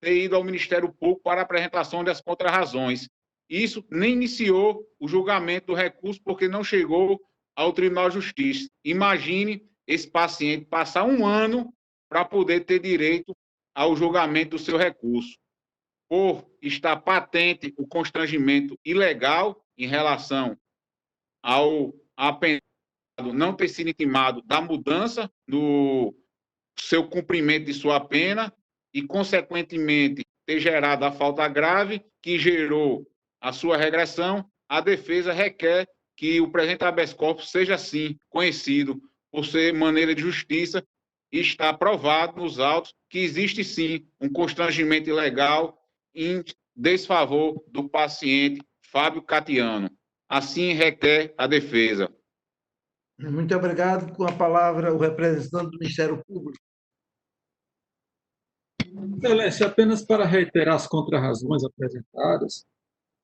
ter ido ao Ministério Público para a apresentação das contrarrazões. Isso nem iniciou o julgamento do recurso, porque não chegou ao Tribunal de Justiça. Imagine esse paciente passar 1 ano para poder ter direito ao julgamento do seu recurso. Por estar patente o constrangimento ilegal em relação ao apenado não ter sido intimado da mudança do seu cumprimento de sua pena e, consequentemente, ter gerado a falta grave que gerou a sua regressão, a defesa requer que o presente habeas corpus seja, sim, conhecido por ser maneira de justiça e está provado nos autos que existe, sim, um constrangimento ilegal em desfavor do paciente Fábio Cassiano. Assim requer a defesa. Muito obrigado. Com a palavra, o representante do Ministério Público. Excelência, apenas para reiterar as contrarrazões apresentadas,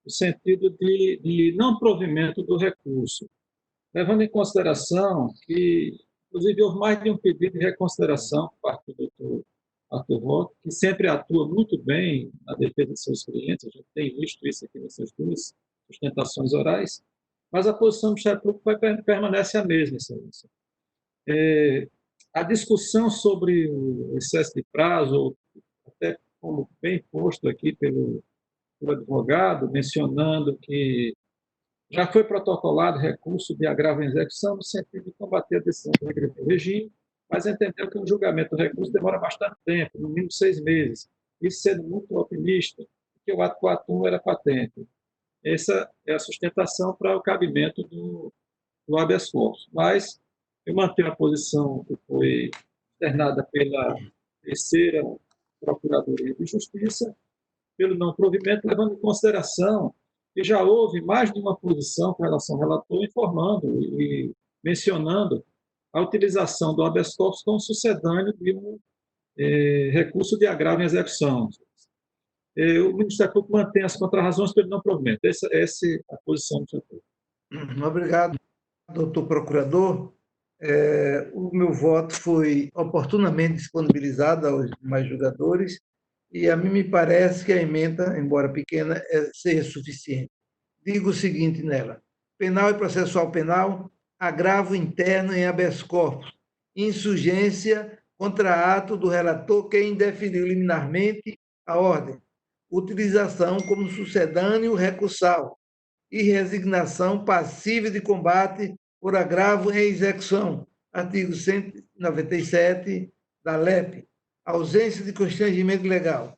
no sentido de não provimento do recurso, levando em consideração que, inclusive, houve mais de um pedido de reconsideração por parte do doutor Arthur Roque, que sempre atua muito bem na defesa de seus clientes, a gente tem visto isso aqui nessas 2 sustentações orais, mas a posição do Ministério Público permanece a mesma, Excelência. A discussão sobre o excesso de prazo, até como bem posto aqui pelo advogado, mencionando que já foi protocolado recurso de agravo em execução no sentido de combater a decisão do regime, mas entendeu que o julgamento do recurso demora bastante tempo, no mínimo 6 meses, isso sendo muito otimista, porque o ato 41 era patente. Essa é a sustentação para o cabimento do habeas corpus. Mas eu mantenho a posição que foi externada pela 3ª Procuradoria de Justiça, pelo não provimento, levando em consideração que já houve mais de uma posição com relação ao relator, informando e mencionando a utilização do habeas corpus como sucedâneo de um recurso de agravo em execução. O Ministério Público mantém as contrarrazões pelo não provimento. Essa é a posição do setor. Obrigado, doutor procurador. O meu voto foi oportunamente disponibilizado aos demais julgadores e a mim me parece que a emenda, embora pequena, seja suficiente. Digo o seguinte nela: penal e processual penal, agravo interno em habeas corpus, insurgência contra ato do relator que indeferiu liminarmente a ordem, utilização como sucedâneo recursal e resignação passível de combate por agravo em execução. Artigo 197, da LEP, ausência de constrangimento legal,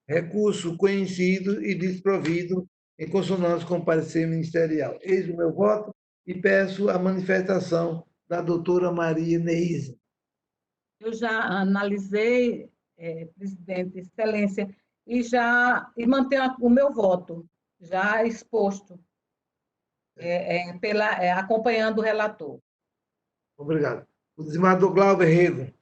recurso conhecido e desprovido em consonância com o parecer ministerial. Eis o meu voto e peço a manifestação da doutora Maria Neise. Eu já analisei, presidente, excelência, e mantenho o meu voto, já exposto, acompanhando o relator. Obrigado. O desembargador Glauber Rego.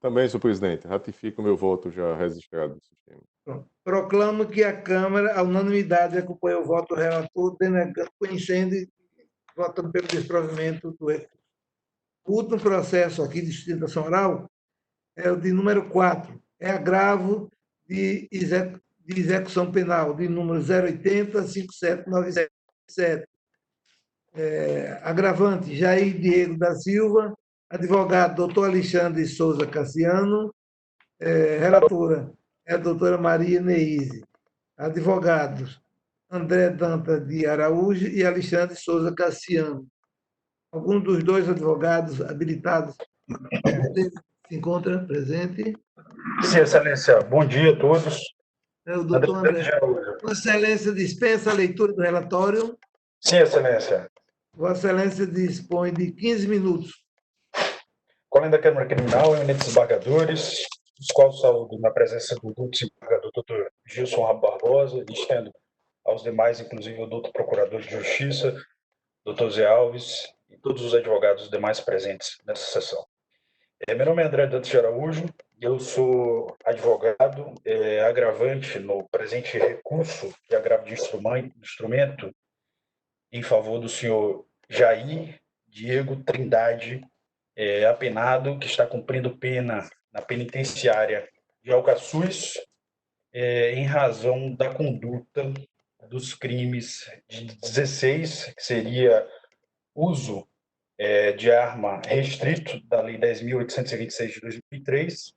Também, senhor presidente, ratifico o meu voto já registrado no sistema. Pronto. Proclamo que a Câmara, à unanimidade, acompanha o voto do relator, conhecendo e votando pelo desprovimento do recurso. O último processo aqui de sustentação oral é o de número 4, é agravo de execução penal, de número 080-57977. Agravante, Jair Diego da Silva, advogado, doutor Alexandre Souza Cassiano, relatora é a doutora Maria Neise, advogados, André Danta de Araújo e Alexandre Souza Cassiano. Algum dos dois advogados habilitados se encontra presente? Sim, Excelência. Bom dia a todos. O doutor André. Vossa Excelência dispensa a leitura do relatório? Sim, Excelência. Vossa Excelência dispõe de 15 minutos. Com a lei da Câmara Criminal, eminentes desembargadores, os quais saúdo na presença do doutor desembargador Dr. Gilson Rabo Barbosa, e estendo aos demais, inclusive o doutor Procurador de Justiça, doutor Zé Alves, e todos os advogados demais presentes nessa sessão. Meu nome é André Dantas de Araújo, eu sou advogado agravante no presente recurso de agravo de instrumento em favor do senhor Jair Diego Trindade, apenado, que está cumprindo pena na penitenciária de Alcaçuz, em razão da conduta dos crimes de 16, que seria uso de arma restrito da Lei 10.826 de 2003,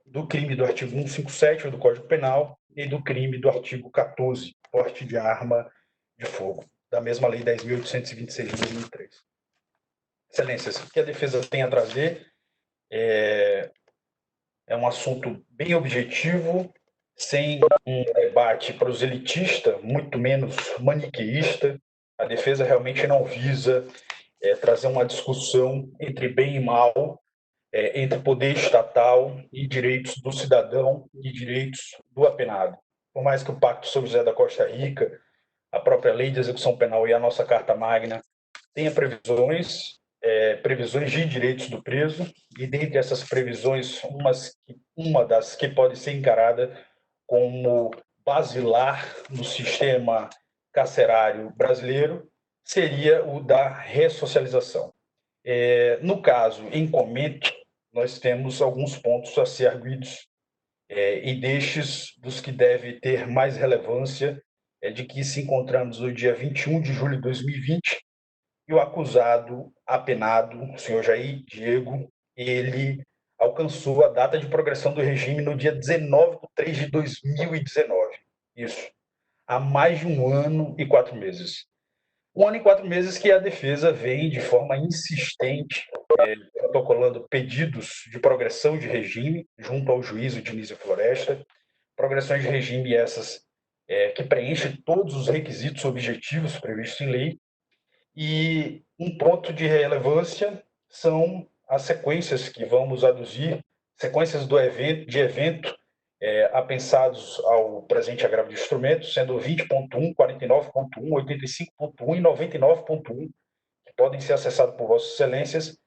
do crime do artigo 157 do Código Penal e do crime do artigo 14, porte de arma de fogo, da mesma Lei 10.826 de 2003. Excelências, o que a defesa tem a trazer é um assunto bem objetivo, sem um debate proselitista, muito menos maniqueísta. A defesa realmente não visa trazer uma discussão entre bem e mal, entre poder estatal e direitos do cidadão e direitos do apenado. Por mais que o Pacto São José da Costa Rica, a própria Lei de Execução Penal e a nossa Carta Magna tenha previsões de direitos do preso, e dentre essas previsões, uma das que pode ser encarada como basilar no sistema carcerário brasileiro seria o da ressocialização. No caso, em comento, nós temos alguns pontos a ser arguidos, e destes dos que deve ter mais relevância de que se encontramos no dia 21 de julho de 2020, e o acusado apenado, o senhor Jair Diego, ele alcançou a data de progressão do regime no dia 19 de 3 de 2019. Isso, há mais de 1 ano e 4 meses. 1 ano e 4 meses que a defesa vem de forma insistente protocolando pedidos de progressão de regime junto ao juízo Dionísio Floresta, progressões de regime essas que preenchem todos os requisitos objetivos previstos em lei. E um ponto de relevância são as sequências que vamos aduzir, sequências de evento apensados ao presente agravo de instrumento, sendo 20.1, 49.1, 85.1 e 99.1, que podem ser acessados por Vossas Excelências,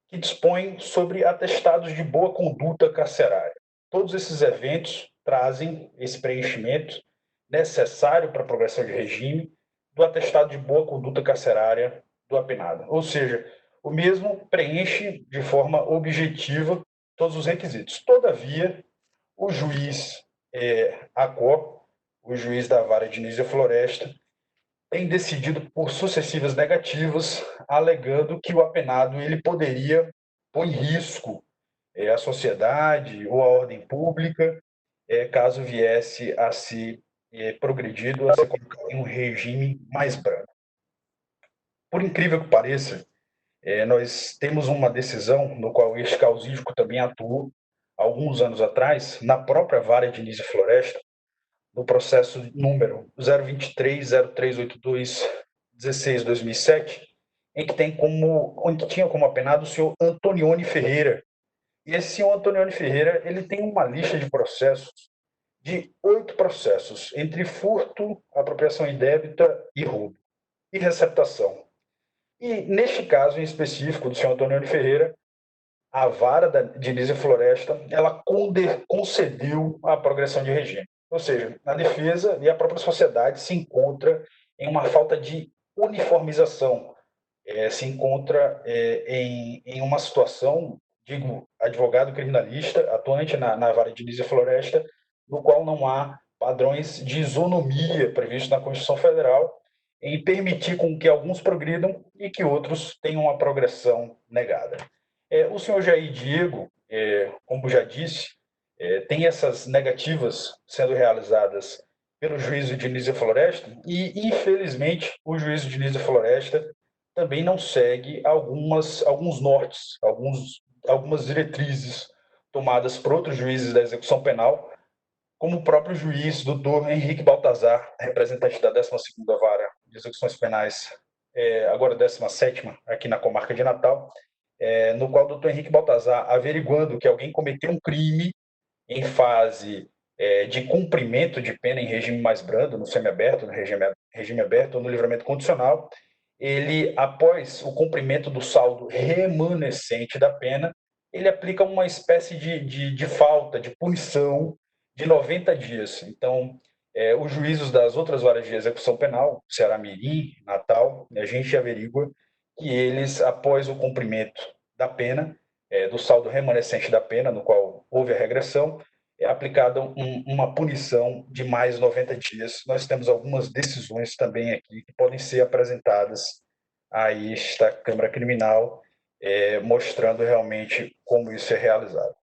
que dispõem sobre atestados de boa conduta carcerária. Todos esses eventos trazem esse preenchimento necessário para a progressão de regime do atestado de boa conduta carcerária do apenado. Ou seja, o mesmo preenche de forma objetiva todos os requisitos. Todavia, o juiz ACO, o juiz da vara Dionísio Floresta, tem decidido por sucessivas negativas, alegando que o apenado ele poderia pôr em risco a sociedade ou a ordem pública, caso viesse a ser progredido, a ser colocado em um regime mais brando. Por incrível que pareça, nós temos uma decisão no qual este causídico também atuou, alguns anos atrás, na própria vara de Diniz e Floresta, no processo número 023-0382-16-2007, em que tinha como apenado o senhor Antonioni Ferreira. E esse senhor Antonioni Ferreira, ele tem uma lista de processos, de 8 processos, entre furto, apropriação indébita e roubo, e receptação. E neste caso em específico do senhor Antonioni Ferreira, a vara de Diniz e Floresta, ela concedeu a progressão de regime. Ou seja, a defesa e a própria sociedade se encontra em uma falta de uniformização, se encontra em uma situação, digo, advogado criminalista, atuante na vara de Diniz e Floresta, no qual não há padrões de isonomia previstos na Constituição Federal, em permitir com que alguns progridam e que outros tenham a progressão negada. O senhor Jair Diego, como já disse, tem essas negativas sendo realizadas pelo juízo de Diniz e Floresta e, infelizmente, o juízo de Diniz e Floresta também não segue alguns nortes, algumas diretrizes tomadas por outros juízes da execução penal, como o próprio juiz, doutor Henrique Baltazar, representante da 12ª Vara de Execuções Penais, agora 17ª, aqui na comarca de Natal, no qual o doutor Henrique Baltazar, averiguando que alguém cometeu um crime em fase de cumprimento de pena em regime mais brando, no semiaberto, no regime aberto ou no livramento condicional, ele, após o cumprimento do saldo remanescente da pena, ele aplica uma espécie de falta, de punição de 90 dias. Então, os juízos das outras varas de execução penal, Ceará-Mirim, Natal, a gente averigua que eles, após o cumprimento da pena, do saldo remanescente da pena, no qual houve a regressão, é aplicada uma punição de mais 90 dias. Nós temos algumas decisões também aqui que podem ser apresentadas a esta Câmara Criminal, mostrando realmente como isso é realizado.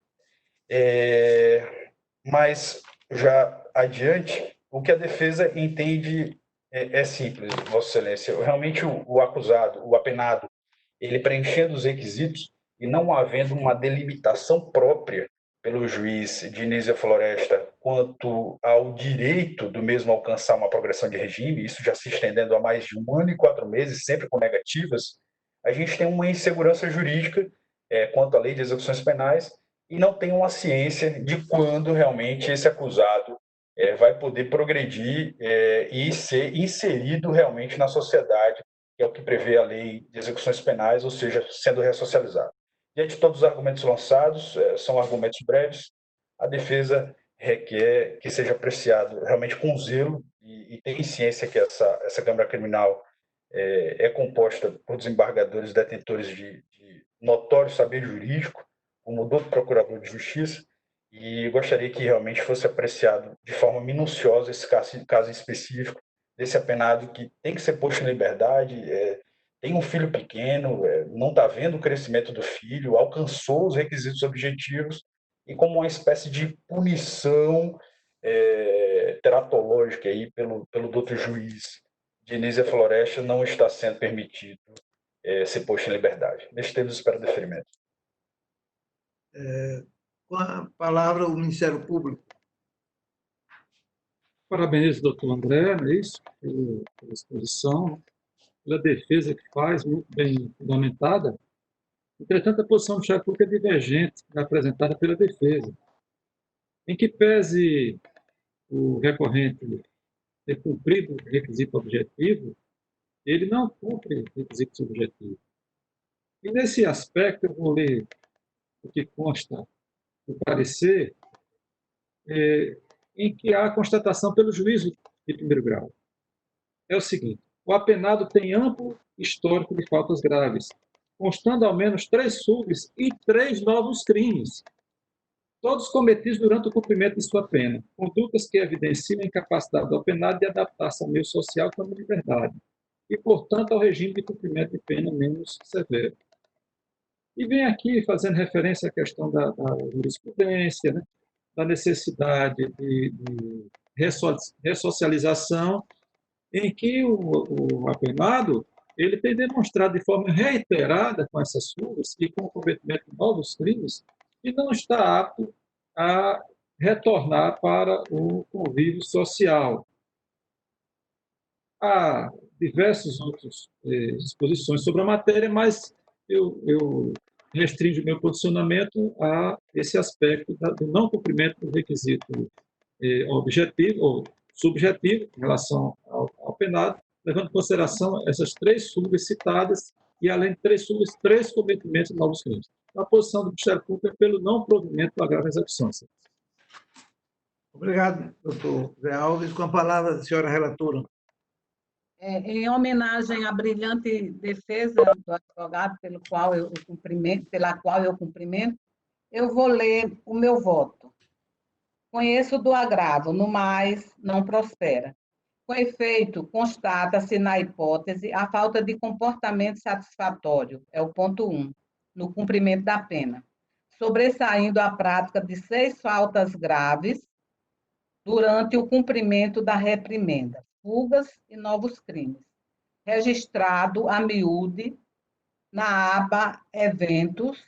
Mas, já adiante, o que a defesa entende é simples, Vossa Excelência. Realmente o acusado, o apenado, ele preenchendo os requisitos e não havendo uma delimitação própria pelo juiz Diniz e Floresta quanto ao direito do mesmo alcançar uma progressão de regime, isso já se estendendo a mais de 1 ano e 4 meses, sempre com negativas, a gente tem uma insegurança jurídica quanto à lei de execuções penais e não tem uma ciência de quando realmente esse acusado vai poder progredir e ser inserido realmente na sociedade, que é o que prevê a lei de execuções penais, ou seja, sendo ressocializado. Diante de todos os argumentos lançados, são argumentos breves, a defesa requer que seja apreciado realmente com zelo e tem ciência que essa Câmara Criminal é composta por desembargadores detentores de notório saber jurídico, como o doutor Procurador de Justiça, e gostaria que realmente fosse apreciado de forma minuciosa esse caso específico desse apenado que tem que ser posto em liberdade, tem um filho pequeno, não está vendo o crescimento do filho, alcançou os requisitos objetivos e como uma espécie de punição teratológica aí pelo doutor juiz Diniz e Floresta não está sendo permitido ser posto em liberdade. Neste termo, espero deferimento. Com a palavra, o Ministério Público. Parabenizo o doutor André, não é isso? Pela exposição, pela defesa que faz, muito bem fundamentada. Entretanto, a posição do Ministério Público é divergente, apresentada pela defesa. Em que pese o recorrente ter cumprido o requisito objetivo, ele não cumpre requisitos objetivos. E, nesse aspecto, eu vou ler o que consta do parecer, em que há constatação pelo juízo de primeiro grau. É o seguinte: o apenado tem amplo histórico de faltas graves, constando ao menos 3 fulgues e 3 novos crimes, todos cometidos durante o cumprimento de sua pena, condutas que evidenciam a incapacidade do apenado de adaptar-se ao meio social como liberdade, e, portanto, ao regime de cumprimento de pena menos severo. E vem aqui fazendo referência à questão da jurisprudência, né? Da necessidade de ressocialização, em que o apenado ele tem demonstrado de forma reiterada com essas fugas e com o cometimento de novos crimes que não está apto a retornar para o convívio social. Há diversas outras disposições sobre a matéria, mas eu restringo meu posicionamento a esse aspecto do não cumprimento do requisito objetivo ou subjetivo em relação ao penado, levando em consideração essas 3 fugas citadas e, além de 3 fugas, 3 cometimentos de novos crimes. A posição do Ministério Público é pelo não provimento da grave execução. Obrigado, doutor Zé Alves. Com a palavra, a senhora relatora. Em homenagem à brilhante defesa do advogado pela qual eu cumprimento, eu vou ler o meu voto. Conheço do agravo, no mais, não prospera. Com efeito, constata-se na hipótese a falta de comportamento satisfatório, é o ponto 1, no cumprimento da pena, sobressaindo a prática de 6 faltas graves durante o cumprimento da reprimenda, fugas e novos crimes, registrado a miúde na aba Eventos,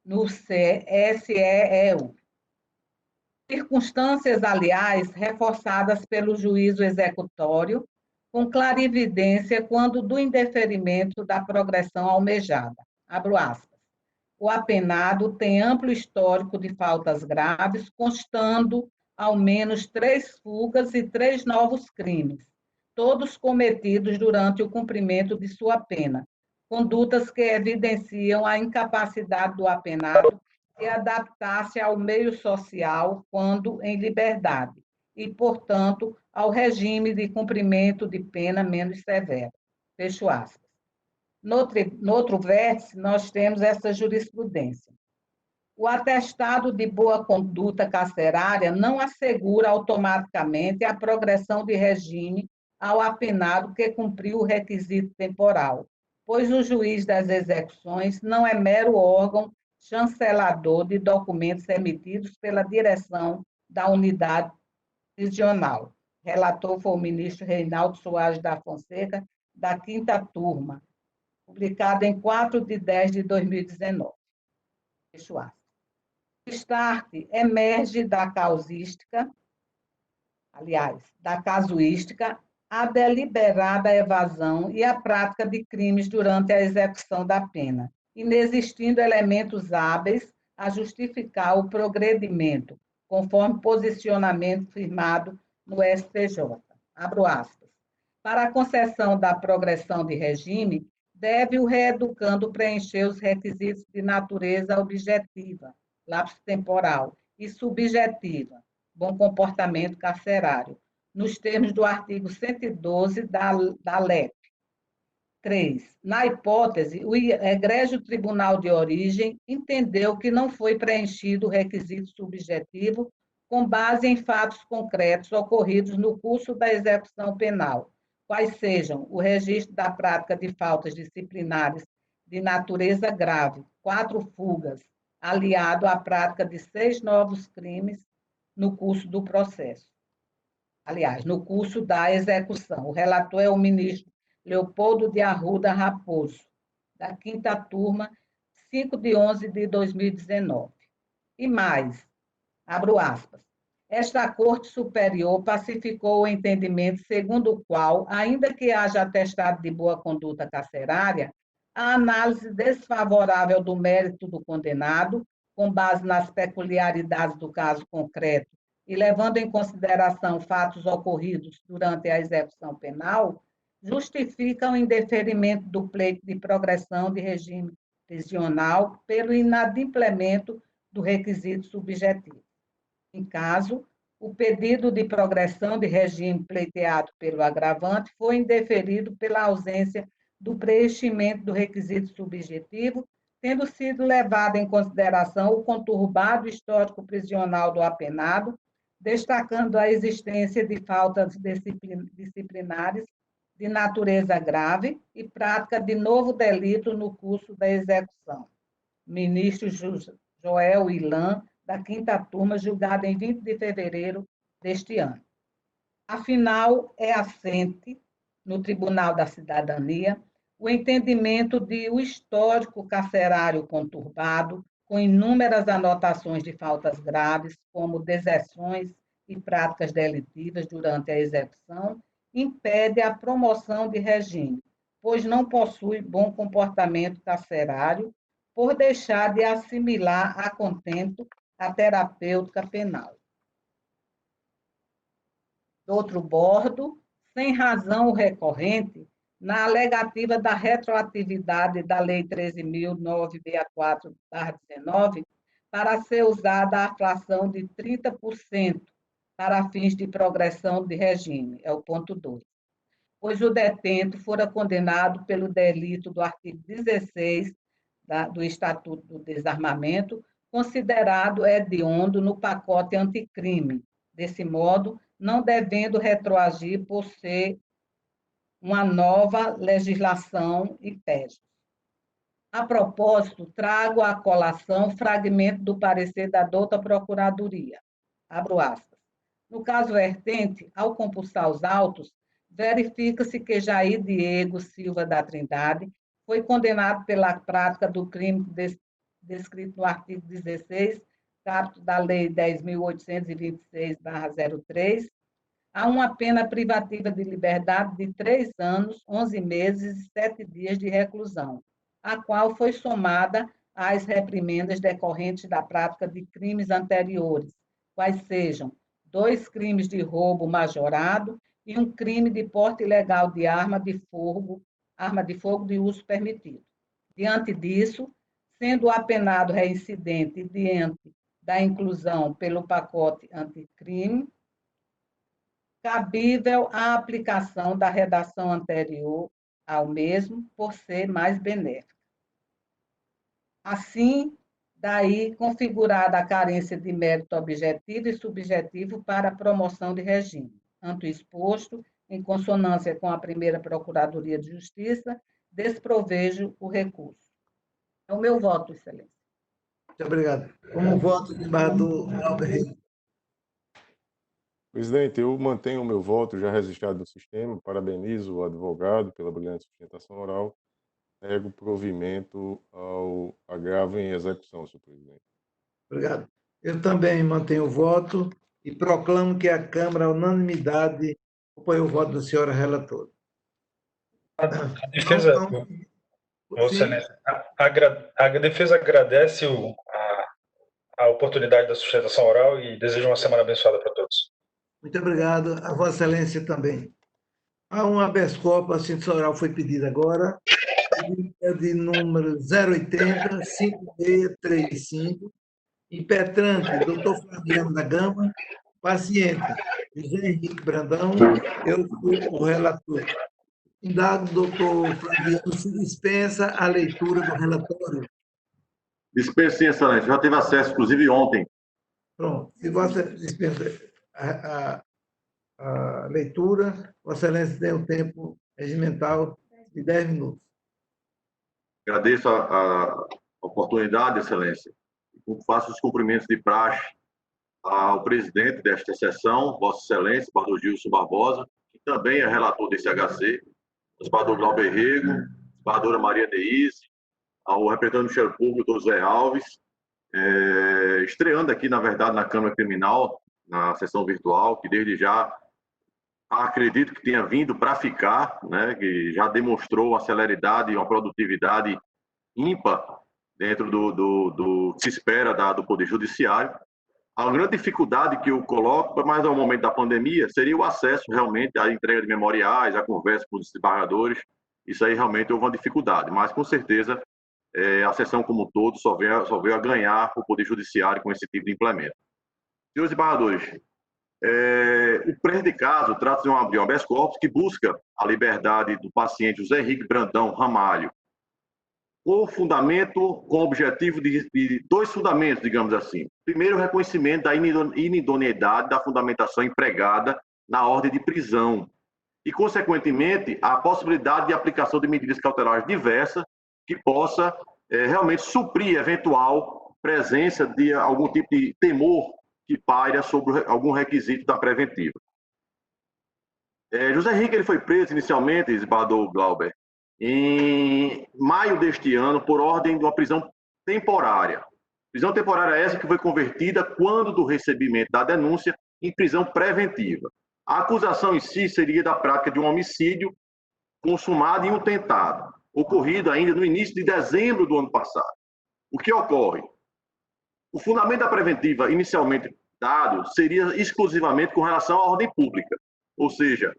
no SEEU. Circunstâncias, aliás, reforçadas pelo juízo executório, com clarividência quando do indeferimento da progressão almejada. Abro aspas. O apenado tem amplo histórico de faltas graves, constando ao menos 3 fugas e 3 novos crimes, todos cometidos durante o cumprimento de sua pena, condutas que evidenciam a incapacidade do apenado de adaptar-se ao meio social quando em liberdade e, portanto, ao regime de cumprimento de pena menos severo. Fecho aspas. No outro vértice, nós temos essa jurisprudência. O atestado de boa conduta carcerária não assegura automaticamente a progressão de regime ao apenado que cumpriu o requisito temporal, pois o juiz das execuções não é mero órgão chancelador de documentos emitidos pela direção da unidade prisional. Relator foi o ministro Reinaldo Soares da Fonseca, da 5ª turma, publicado em 4/10/2019. Fecho aspas. O start emerge da causística, da casuística, a deliberada evasão e a prática de crimes durante a execução da pena, inexistindo elementos hábeis a justificar o progredimento, conforme posicionamento firmado no STJ. Abro aspas. Para a concessão da progressão de regime, deve o reeducando preencher os requisitos de natureza objetiva, lapso temporal, e subjetiva, bom comportamento carcerário, nos termos do artigo 112 da LEP. 3. Na hipótese, o egrégio tribunal de origem entendeu que não foi preenchido o requisito subjetivo com base em fatos concretos ocorridos no curso da execução penal, quais sejam o registro da prática de faltas disciplinares de natureza grave, 4 fugas, aliado à prática de 6 novos crimes no curso do processo. Aliás, no curso da execução. O relator é o ministro Leopoldo de Arruda Raposo, da 5ª turma, 5/11/2019. E mais, abro aspas, esta Corte Superior pacificou o entendimento segundo o qual, ainda que haja atestado de boa conduta carcerária, a análise desfavorável do mérito do condenado, com base nas peculiaridades do caso concreto e levando em consideração fatos ocorridos durante a execução penal, justifica o indeferimento do pleito de progressão de regime prisional pelo inadimplemento do requisito subjetivo. Em caso, o pedido de progressão de regime pleiteado pelo agravante foi indeferido pela ausência do preenchimento do requisito subjetivo, tendo sido levado em consideração o conturbado histórico prisional do apenado, destacando a existência de faltas disciplinares de natureza grave e prática de novo delito no curso da execução. Ministro Joel Ilan, da 5ª turma, julgado em 20 de fevereiro deste ano. Afinal, é assente no Tribunal da Cidadania o entendimento de o histórico carcerário conturbado, com inúmeras anotações de faltas graves, como deserções e práticas delitivas durante a execução, impede a promoção de regime, pois não possui bom comportamento carcerário, por deixar de assimilar a contento a terapêutica penal. Do outro bordo, sem razão o recorrente, na alegativa da retroatividade da Lei 13.964/19, para ser usada a fração de 30% para fins de progressão de regime, é o ponto 2. Pois o detento fora condenado pelo delito do artigo 16 do Estatuto do Desarmamento, considerado hediondo no pacote anticrime, desse modo, não devendo retroagir por ser uma nova legislação impede. A propósito, trago à colação fragmento do parecer da douta Procuradoria. Abro aspas. No caso vertente, ao compulsar os autos, verifica-se que Jair Diego Silva da Trindade foi condenado pela prática do crime descrito no artigo 16, caput da Lei 10.826/03, a uma pena privativa de liberdade de 3 anos, 11 meses e 7 dias de reclusão, a qual foi somada às reprimendas decorrentes da prática de crimes anteriores, quais sejam 2 crimes de roubo majorado e um crime de porte ilegal de arma de fogo de uso permitido. Diante disso, sendo apenado reincidente e diante da inclusão pelo pacote anticrime, cabível a aplicação da redação anterior ao mesmo, por ser mais benéfica. Assim, daí configurada a carência de mérito objetivo e subjetivo para a promoção de regime. Ante o exposto, em consonância com a primeira Procuradoria de Justiça, desprovejo o recurso. É o meu voto, Excelência. Muito obrigado. Como voto, desembargador Glauber Rego. Presidente, eu mantenho o meu voto já registrado no sistema, parabenizo o advogado pela brilhante sustentação oral, nego provimento ao agravo em execução, senhor presidente. Obrigado. Eu também mantenho o voto e proclamo que a Câmara, à unanimidade, apoia o voto da senhora relatora. A defesa, a defesa agradece a oportunidade da sustentação oral e deseja uma semana abençoada para todos. Muito obrigado. A Vossa Excelência também. Há um habeas corpus, a sustentação oral foi pedida agora, de número 080-5635, impetrante, doutor Flaviano da Gama, paciente, José Henrique Brandão, eu fui o relator. Indago, doutor Flaviano, se dispensa a leitura do relatório. Dispensa, sim, excelência. Já tive acesso, inclusive, ontem. Pronto. Se você dispensa a leitura, Vossa Excelência tem o tempo regimental de 10 minutos. Agradeço a oportunidade, excelência. Faço os cumprimentos de praxe ao presidente desta sessão, Vossa Excelência, Bardo Gilson Barbosa, que também é relator desse HC, o Bardo Glauber Rego, a Bardora Maria Deise, ao representante do Ministério Público, doutor Zé Alves, estreando aqui, na verdade, na Câmara Criminal, na sessão virtual, que desde já acredito que tenha vindo para ficar, né, que já demonstrou uma celeridade e uma produtividade ímpar dentro do que se espera do Poder Judiciário. A grande dificuldade que eu coloco, mais ao momento da pandemia, seria o acesso realmente à entrega de memoriais, à conversa com os desembargadores. Isso aí realmente houve uma dificuldade, mas com certeza a sessão como um todo só veio a ganhar o Poder Judiciário com esse tipo de implemento. Senhores desembargadores, o presente caso trata-se de um habeas corpus que busca a liberdade do paciente José Henrique Brandão Ramalho, com o objetivo de 2 fundamentos, digamos assim. Primeiro, o reconhecimento da inidoneidade da fundamentação empregada na ordem de prisão e, consequentemente, a possibilidade de aplicação de medidas cautelares diversas que possa realmente suprir eventual presença de algum tipo de temor que paira sobre algum requisito da preventiva. José Henrique ele foi preso inicialmente, desembargador Glauber, em maio deste ano, por ordem de uma prisão temporária. Prisão temporária essa que foi convertida, quando do recebimento da denúncia, em prisão preventiva. A acusação em si seria da prática de um homicídio consumado em um tentado, ocorrido ainda no início de dezembro do ano passado. O que ocorre? O fundamento da preventiva inicialmente dado seria exclusivamente com relação à ordem pública, ou seja,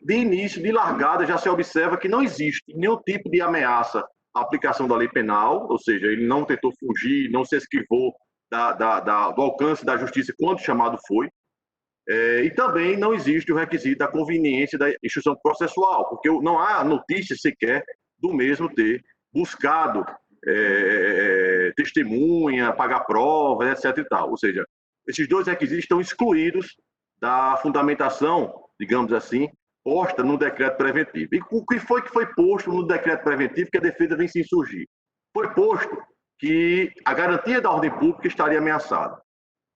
de início, de largada, já se observa que não existe nenhum tipo de ameaça à aplicação da lei penal, ou seja, ele não tentou fugir, não se esquivou do alcance da justiça quando chamado foi, e também não existe o requisito da conveniência da instrução processual, porque não há notícia sequer do mesmo ter buscado testemunha, pagar provas, etc. e tal. Ou seja, esses dois requisitos estão excluídos da fundamentação, digamos assim, posta no decreto preventivo. E o que foi posto no decreto preventivo que a defesa vem se insurgir? Foi posto que a garantia da ordem pública estaria ameaçada.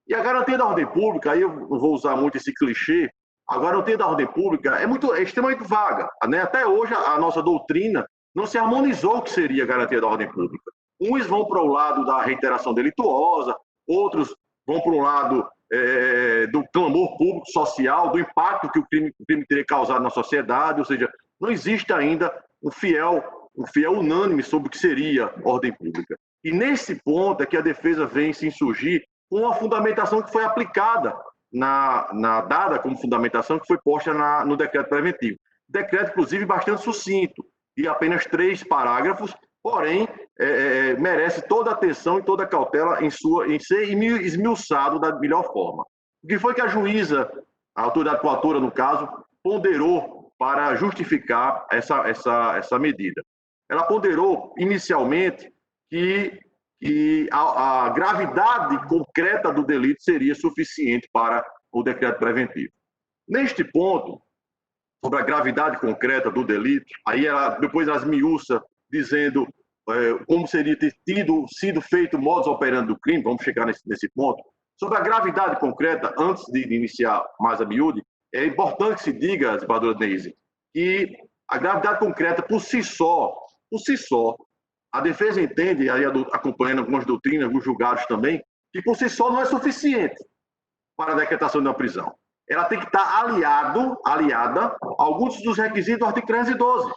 E a garantia da ordem pública, aí eu não vou usar muito esse clichê, a garantia da ordem pública é extremamente vaga, né? Até hoje a nossa doutrina não se harmonizou o que seria a garantia da ordem pública. Uns vão para o lado da reiteração delituosa, outros vão para o lado do clamor público social, do impacto que o crime teria causado na sociedade, ou seja, não existe ainda um fiel unânime sobre o que seria ordem pública. E nesse ponto é que a defesa vem se insurgir com a fundamentação que foi aplicada, dada como fundamentação que foi posta no decreto preventivo. Decreto, inclusive, bastante sucinto, de apenas 3 parágrafos, porém, merece toda a atenção e toda a cautela em ser esmiuçado da melhor forma. O que foi que a juíza, a autoridade coautora, no caso, ponderou para justificar essa medida? Ela ponderou, inicialmente, que a gravidade concreta do delito seria suficiente para o decreto preventivo. Neste ponto, sobre a gravidade concreta do delito, aí depois ela esmiuça dizendo como seria ter sido feito o modus operandi do crime, vamos chegar nesse ponto. Sobre a gravidade concreta, antes de iniciar mais a miúde, é importante que se diga, desembargadora Neise, que a gravidade concreta, por si só, a defesa entende, aí acompanhando algumas doutrinas, alguns julgados também, que por si só não é suficiente para a decretação de uma prisão. Ela tem que estar aliada a alguns dos requisitos do artigo 312.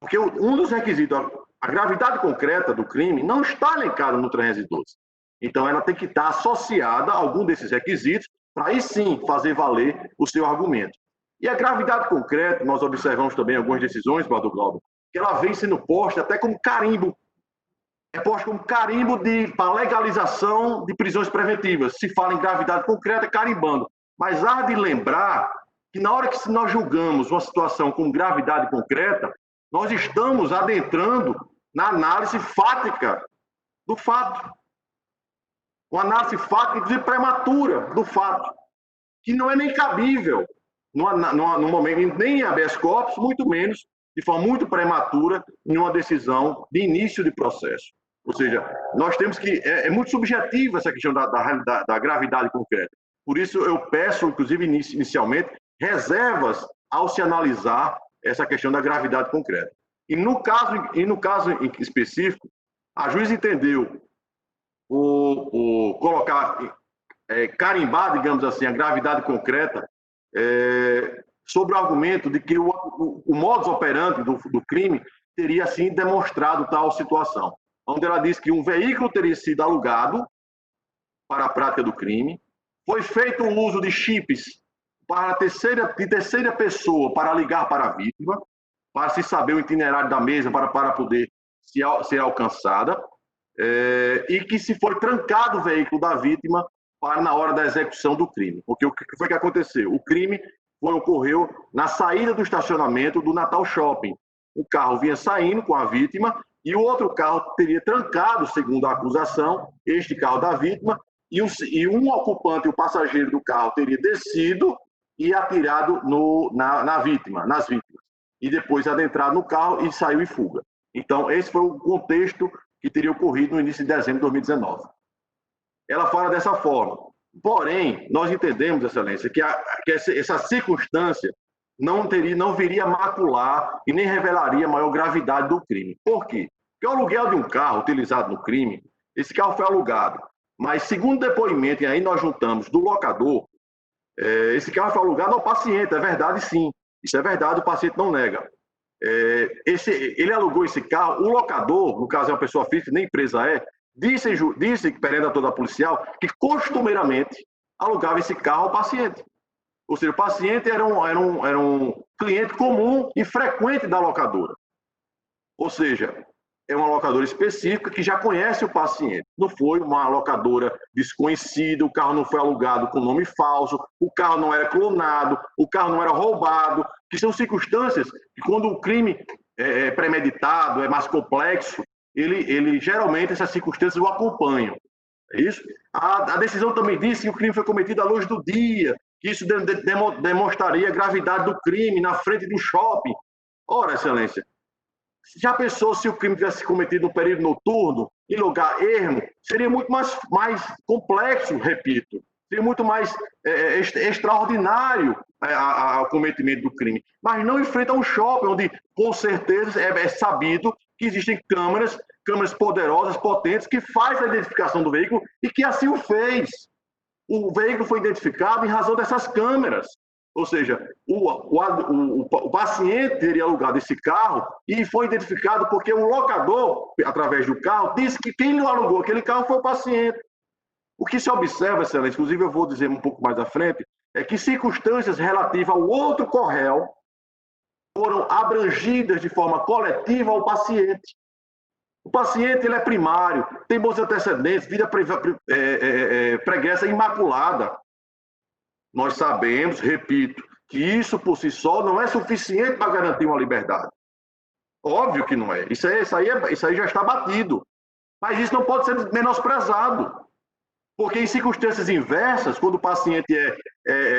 Porque um dos requisitos, a gravidade concreta do crime, não está elencada no 312. Então, ela tem que estar associada a algum desses requisitos para aí sim fazer valer o seu argumento. E a gravidade concreta, nós observamos também algumas decisões, Bado Glauber, que ela vem sendo posta até como carimbo. É posta como carimbo para legalização de prisões preventivas. Se fala em gravidade concreta, carimbando. Mas há de lembrar que na hora que nós julgamos uma situação com gravidade concreta, nós estamos adentrando na análise fática do fato. Uma análise fática, inclusive prematura do fato, que não é nem cabível no momento, nem em habeas corpus, muito menos, de forma muito prematura, em uma decisão de início de processo. Ou seja, nós temos que... É muito subjetiva essa questão da gravidade concreta. Por isso, eu peço, inclusive, inicialmente, reservas ao se analisar essa questão da gravidade concreta. E no caso em específico, a juíza entendeu colocar, carimbar, digamos assim, a gravidade concreta sobre o argumento de que o modus operandi do crime teria, assim, demonstrado tal situação. Onde ela diz que um veículo teria sido alugado para a prática do crime, foi feito o uso de chips de terceira pessoa para ligar para a vítima, para se saber o itinerário da mesma, para poder ser alcançada, e que se foi trancado o veículo da vítima na hora da execução do crime. Porque o que foi que aconteceu? O crime ocorreu na saída do estacionamento do Natal Shopping. O carro vinha saindo com a vítima e o outro carro teria trancado, segundo a acusação, este carro da vítima, e um ocupante, o passageiro do carro, teria descido e atirado nas vítimas, e depois adentrado no carro e saiu em fuga. Então, esse foi o contexto que teria ocorrido no início de dezembro de 2019. Ela fala dessa forma. Porém, nós entendemos, Excelência, que essa circunstância não viria a macular e nem revelaria maior gravidade do crime. Por quê? Porque o aluguel de um carro utilizado no crime, esse carro foi alugado, mas segundo depoimento, e aí nós juntamos do locador, esse carro foi alugado ao paciente, é verdade sim, isso é verdade, o paciente não nega. Ele alugou esse carro, o locador, no caso é uma pessoa física, nem empresa disse perante a toda a policial, que costumeiramente alugava esse carro ao paciente. Ou seja, o paciente era um cliente comum e frequente da locadora. Ou seja, é uma locadora específica que já conhece o paciente. Não foi uma locadora desconhecida, o carro não foi alugado com nome falso, o carro não era clonado, o carro não era roubado, que são circunstâncias que quando o crime é premeditado, é mais complexo, ele geralmente essas circunstâncias o acompanham. É isso? A decisão também disse que o crime foi cometido à luz do dia, que isso demonstraria a gravidade do crime na frente de um shopping. Ora, excelência, já pensou se o crime tivesse cometido no período noturno, em lugar ermo? Seria muito mais complexo, repito. Seria muito mais extraordinário o cometimento do crime. Mas não em frente a um shopping, onde, com certeza, é sabido que existem câmeras poderosas, potentes, que fazem a identificação do veículo e que assim o fez. O veículo foi identificado em razão dessas câmeras. Ou seja, o paciente teria alugado esse carro e foi identificado porque o locador, através do carro, disse que quem alugou aquele carro foi o paciente. O que se observa, excelência, inclusive eu vou dizer um pouco mais à frente, é que circunstâncias relativas ao outro corréu foram abrangidas de forma coletiva ao paciente. O paciente ele é primário, tem bons antecedentes, vida pregressa imaculada. Nós sabemos, repito, que isso por si só não é suficiente para garantir uma liberdade. Óbvio que não é. Isso aí já está batido. Mas isso não pode ser menosprezado. Porque em circunstâncias inversas, quando o paciente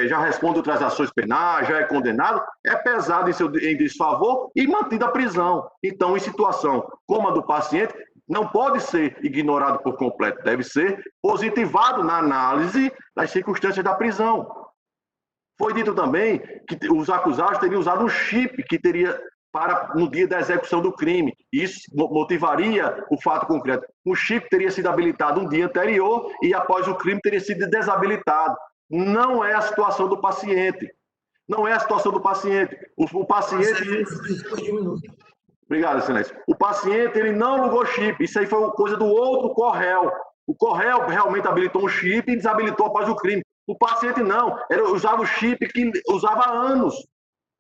já responde outras ações penais, já é condenado, é pesado em desfavor e mantido a prisão. Então, em situação como a do paciente, não pode ser ignorado por completo, deve ser positivado na análise das circunstâncias da prisão. Foi dito também que os acusados teriam usado um chip que teria no dia da execução do crime. Isso motivaria o fato concreto. O chip teria sido habilitado um dia anterior e após o crime teria sido desabilitado. Não é a situação do paciente. Não é a situação do paciente. O paciente... Obrigado, excelência. O paciente ele não alugou chip. Isso aí foi coisa do outro corréu. O corréu realmente habilitou um chip e desabilitou após o crime. O paciente não. Usava o chip que usava há anos.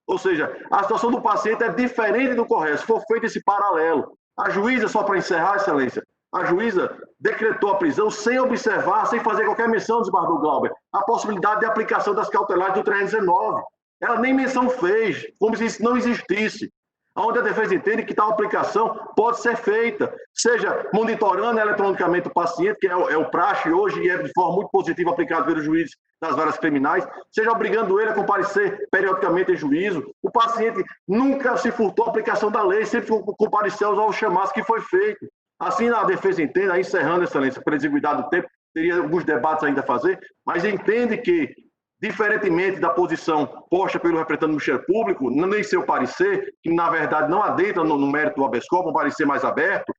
Ou seja, a situação do paciente é diferente do correto. Se for feito esse paralelo, a juíza, só para encerrar, excelência, a juíza decretou a prisão sem observar, sem fazer qualquer menção, desembargador Glauber, a possibilidade de aplicação das cautelares do 319. Ela nem menção fez, como se isso não existisse. Onde a defesa entende que tal aplicação pode ser feita, seja monitorando eletronicamente o paciente, que é o praxe hoje e é de forma muito positiva aplicado pelos juízes das varas criminais, seja obrigando ele a comparecer periodicamente em juízo. O paciente nunca se furtou a aplicação da lei, sempre compareceu aos chamados que foi feito. Assim, a defesa entende, aí encerrando, excelência, pela exiguidade do tempo, teria alguns debates ainda a fazer, mas entende que, diferentemente da posição posta pelo representante do Ministério Público, nem seu parecer, que na verdade não adentra no mérito do habeas corpus, um parecer mais aberto,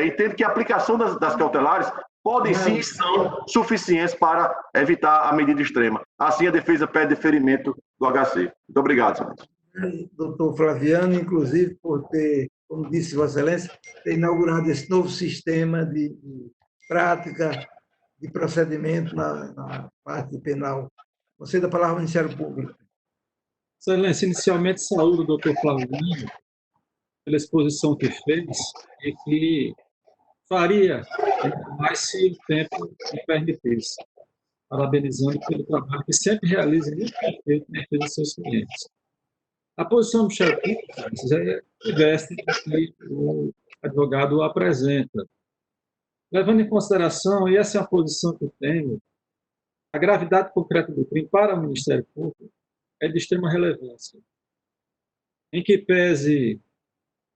entende que a aplicação das cautelares podem sim e são suficientes para evitar a medida extrema. Assim, a defesa pede deferimento do HC. Muito obrigado, senhor. Doutor Flaviano, inclusive, por ter, como disse Vossa Excelência, ter inaugurado esse novo sistema de prática de procedimento na parte penal. Você dá a palavra ao Ministério Público. Excelência, inicialmente saúdo o doutor Flaviano pela exposição que fez e que faria mais se o tempo me permitisse, parabenizando pelo trabalho que sempre realiza muito perfeito na defesa dos seus clientes. A posição do Ministério Público é diversa do que o advogado apresenta. Levando em consideração, e essa é a posição que eu tenho, a gravidade concreta do crime para o Ministério Público é de extrema relevância. Em que pese,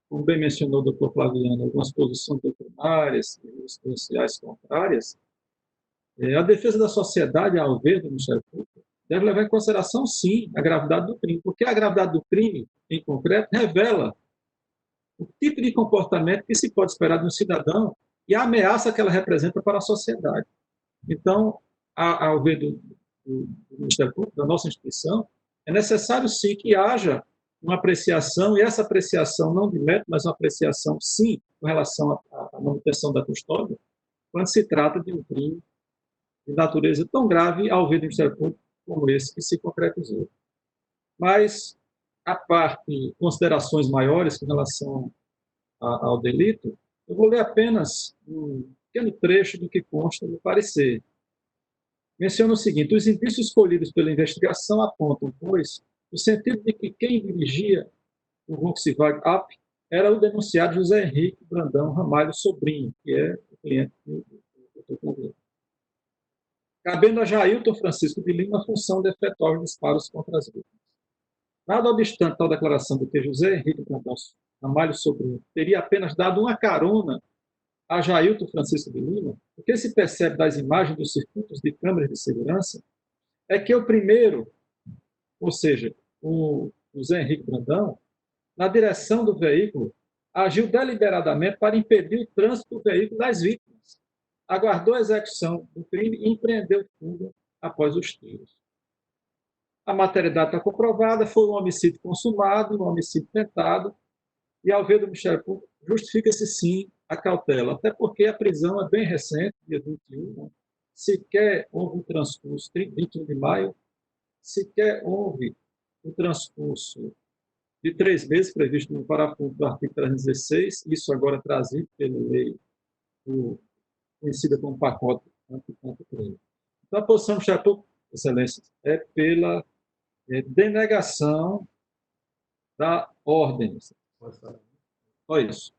como bem mencionou o doutor Flaviano, algumas posições doutrinárias e jurisprudenciais contrárias, a defesa da sociedade, ao ver do Ministério Público, deve levar em consideração, sim, a gravidade do crime, porque a gravidade do crime, em concreto, revela o tipo de comportamento que se pode esperar de um cidadão e a ameaça que ela representa para a sociedade. Então, ao ver do Ministério Público, da nossa instituição, é necessário, sim, que haja uma apreciação, e essa apreciação não de mérito, mas uma apreciação, sim, com relação à manutenção da custódia, quando se trata de um crime de natureza tão grave ao ver do Ministério Público como esse que se concretizou. Mas, a parte, considerações maiores com relação ao delito, eu vou ler apenas um pequeno trecho do que consta no parecer. Menciona o seguinte: os indícios escolhidos pela investigação apontam, pois, no sentido de que quem dirigia o Volkswagen Up era o denunciado José Henrique Brandão Ramalho Sobrinho, que é o cliente do Dr. cabendo a Jailton Francisco de Lima a função de efetuar os disparos contra as vítimas. Nada obstante tal declaração de que José Henrique Brandão Ramalho Sobrinho teria apenas dado uma carona a Jailton Francisco de Lima, o que se percebe das imagens dos circuitos de câmeras de segurança é que o primeiro, ou seja, o José Henrique Brandão, na direção do veículo, agiu deliberadamente para impedir o trânsito do veículo das vítimas, aguardou a execução do crime e empreendeu fuga após os tiros. A materialidade está comprovada, foi um homicídio consumado, um homicídio tentado, e, ao ver do Ministério Público, justifica-se, sim, a cautela, até porque a prisão é bem recente, dia 21, né? Sequer houve um transcurso, 21 de maio, sequer houve um transcurso de 3 meses previsto no parágrafo do artigo 316, isso agora trazido pela lei conhecida como pacote anti-crime. Então, a posição do Ministério Público, Excelência, é pela denegação da ordem. Só isso.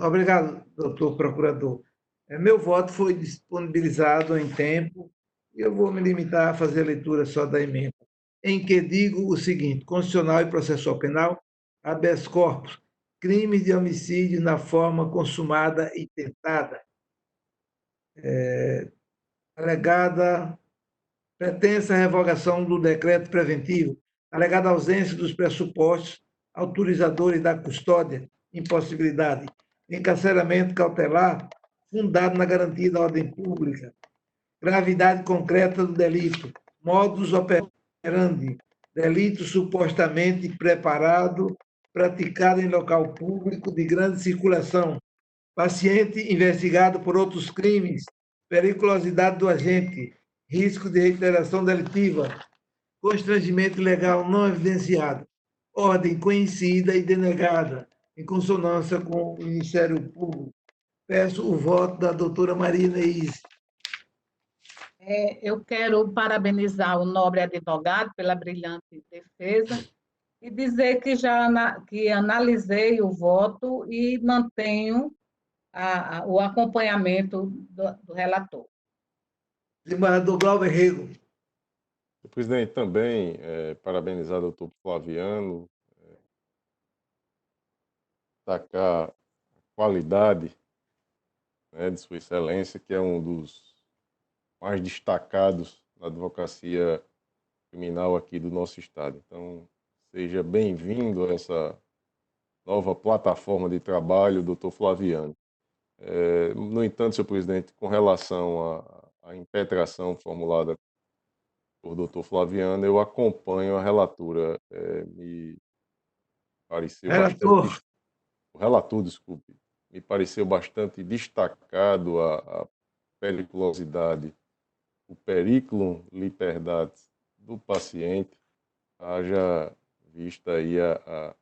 Obrigado, doutor procurador. Meu voto foi disponibilizado em tempo e eu vou me limitar a fazer a leitura só da emenda, em que digo o seguinte: Constitucional e Processual Penal, habeas corpus, crimes de homicídio na forma consumada e tentada. Alegada pretensa revogação do decreto preventivo, alegada ausência dos pressupostos autorizadores da custódia, impossibilidade, encarceramento cautelar fundado na garantia da ordem pública, gravidade concreta do delito, modus operandi, delito supostamente preparado, praticado em local público de grande circulação, paciente investigado por outros crimes, periculosidade do agente, risco de reiteração delitiva, constrangimento legal não evidenciado, ordem conhecida e denegada, em consonância com o Ministério Público. Peço o voto da doutora Maria Neise. Eu quero parabenizar o nobre advogado pela brilhante defesa e dizer que que analisei o voto e mantenho o acompanhamento do relator. Desembargador Glauber Rego. Presidente, também parabenizar o doutor Flaviano, destacar a qualidade, né, de Sua Excelência, que é um dos mais destacados na advocacia criminal aqui do nosso estado. Então, seja bem-vindo a essa nova plataforma de trabalho, doutor Flaviano. No entanto, senhor presidente, com relação à impetração formulada por doutor Flaviano, eu acompanho a relatura. Me pareceu bastante... O relator, desculpe. Me pareceu bastante destacado a periculosidade, o periculum libertatis do paciente, haja vista aí a